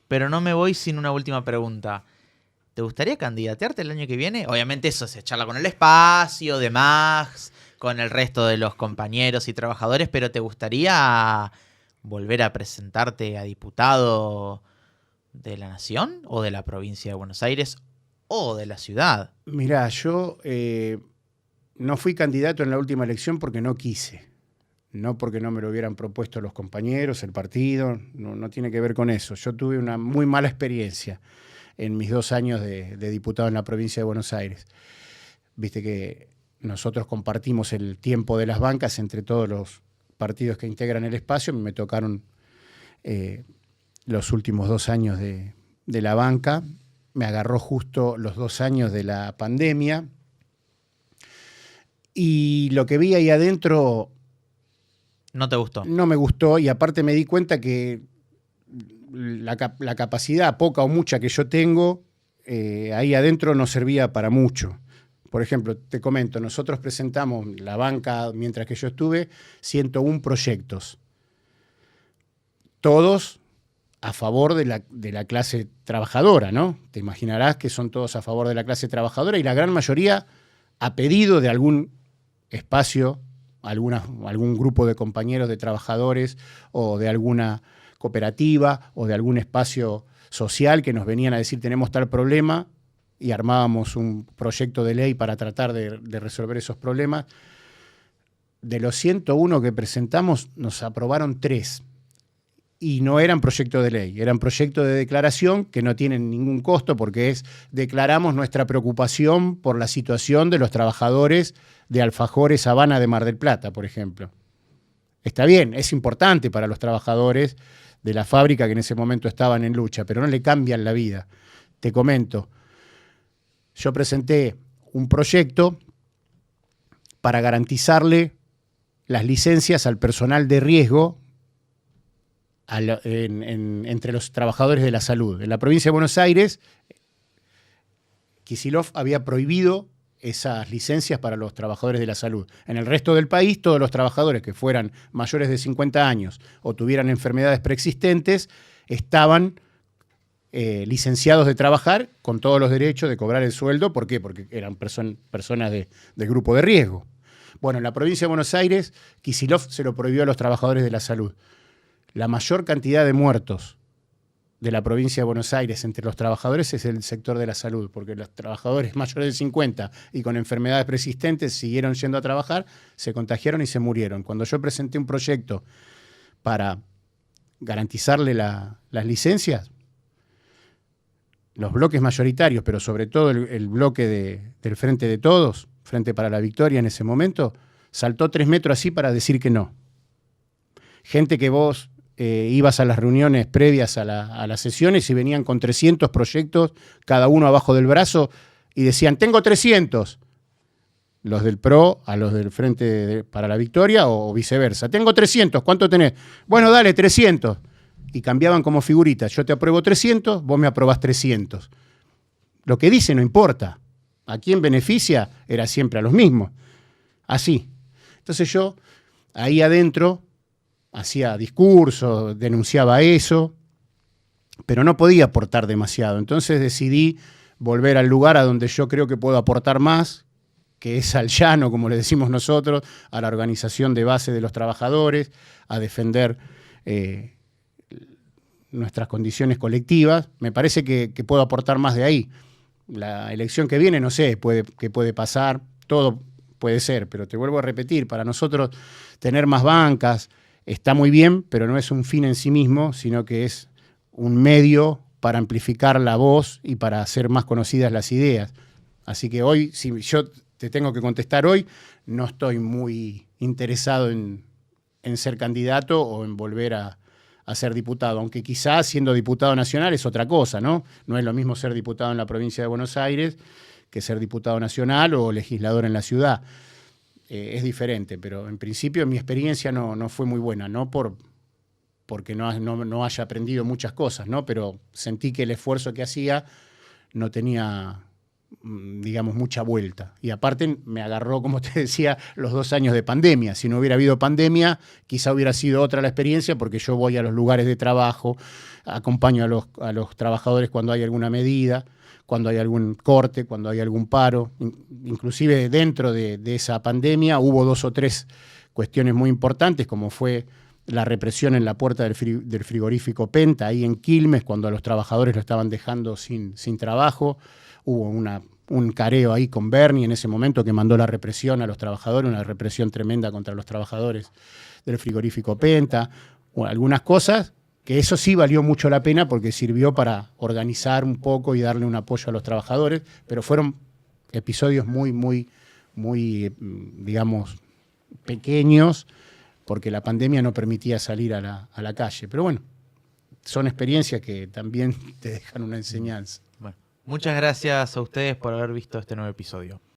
pero no me voy sin una última pregunta. ¿Te gustaría candidatearte el año que viene? Obviamente eso se charla con el espacio, demás, con el resto de los compañeros y trabajadores, pero ¿te gustaría volver a presentarte a diputado de la Nación o de la provincia de Buenos Aires o de la ciudad. Mirá, yo no fui candidato en la última elección porque no quise. No porque no me lo hubieran propuesto los compañeros, el partido, no tiene que ver con eso. Yo tuve una muy mala experiencia en mis 2 años de diputado en la provincia de Buenos Aires. Viste que nosotros compartimos el tiempo de las bancas entre todos los partidos que integran el espacio. Me tocaron los últimos 2 años de la banca. Me agarró justo los 2 años de la pandemia. Y lo que vi ahí adentro... ¿No te gustó? No me gustó, y aparte me di cuenta que la capacidad, poca o mucha que yo tengo, ahí adentro no servía para mucho. Por ejemplo, te comento, nosotros presentamos la banca, mientras que yo estuve, 101 proyectos. Todos a favor de la clase trabajadora, ¿no? Te imaginarás que son todos a favor de la clase trabajadora, y la gran mayoría a pedido de algún espacio, algún grupo de compañeros de trabajadores o de alguna cooperativa o de algún espacio social que nos venían a decir tenemos tal problema, y armábamos un proyecto de ley para tratar de resolver esos problemas. De los 101 que presentamos, nos aprobaron 3. Y no eran proyectos de ley, eran proyectos de declaración que no tienen ningún costo, porque declaramos nuestra preocupación por la situación de los trabajadores de Alfajores Habana de Mar del Plata, por ejemplo. Está bien, es importante para los trabajadores de la fábrica que en ese momento estaban en lucha, pero no le cambian la vida. Te comento, yo presenté un proyecto para garantizarle las licencias al personal de riesgo entre los trabajadores de la salud. En la provincia de Buenos Aires, Kicillof había prohibido esas licencias para los trabajadores de la salud. En el resto del país, todos los trabajadores que fueran mayores de 50 años o tuvieran enfermedades preexistentes estaban licenciados de trabajar con todos los derechos de cobrar el sueldo. ¿Por qué? Porque eran personas del grupo de riesgo. Bueno, en la provincia de Buenos Aires, Kicillof se lo prohibió a los trabajadores de la salud. La mayor cantidad de muertos de la provincia de Buenos Aires entre los trabajadores es el sector de la salud, porque los trabajadores mayores de 50 y con enfermedades persistentes siguieron yendo a trabajar, se contagiaron y se murieron. Cuando yo presenté un proyecto para garantizarle las licencias, los bloques mayoritarios, pero sobre todo el bloque del Frente de Todos, Frente para la Victoria en ese momento, saltó 3 metros así para decir que no. Gente que vos ibas a las reuniones previas a las sesiones y venían con 300 proyectos, cada uno abajo del brazo, y decían, tengo 300. Los del PRO a los del Frente para la Victoria o viceversa. Tengo 300, ¿cuánto tenés? Bueno, dale, 300. Y cambiaban como figuritas. Yo te apruebo 300, vos me aprobás 300. Lo que dice no importa. ¿A quién beneficia? Era siempre a los mismos. Así. Entonces yo, ahí adentro, hacía discursos, denunciaba eso, pero no podía aportar demasiado. Entonces decidí volver al lugar a donde yo creo que puedo aportar más, que es al llano, como le decimos nosotros, a la organización de base de los trabajadores, a defender nuestras condiciones colectivas. Me parece que puedo aportar más de ahí. La elección que viene, no sé qué puede pasar, todo puede ser, pero te vuelvo a repetir, para nosotros tener más bancas está muy bien, pero no es un fin en sí mismo, sino que es un medio para amplificar la voz y para hacer más conocidas las ideas. Así que hoy, si yo te tengo que contestar hoy, no estoy muy interesado en ser candidato o en volver a ser diputado, aunque quizás siendo diputado nacional es otra cosa, ¿no? No es lo mismo ser diputado en la provincia de Buenos Aires que ser diputado nacional o legislador en la ciudad. Es diferente, pero en principio mi experiencia no fue muy buena, no porque no haya aprendido muchas cosas, ¿no? Pero sentí que el esfuerzo que hacía no tenía, digamos, mucha vuelta. Y aparte me agarró, como te decía, los 2 años de pandemia. Si no hubiera habido pandemia, quizá hubiera sido otra la experiencia, porque yo voy a los lugares de trabajo, acompaño a los trabajadores cuando hay alguna medida, cuando hay algún corte, cuando hay algún paro. Inclusive dentro de esa pandemia hubo 2 o 3 cuestiones muy importantes, como fue la represión en la puerta del frigorífico Penta, ahí en Quilmes, cuando a los trabajadores lo estaban dejando sin trabajo. Hubo un careo ahí con Bernie en ese momento que mandó la represión a los trabajadores, una represión tremenda contra los trabajadores del frigorífico Penta. Bueno, algunas cosas que eso sí valió mucho la pena porque sirvió para organizar un poco y darle un apoyo a los trabajadores, pero fueron episodios muy, digamos, pequeños, porque la pandemia no permitía salir a la calle. Pero bueno, son experiencias que también te dejan una enseñanza. Bueno, muchas gracias a ustedes por haber visto este nuevo episodio.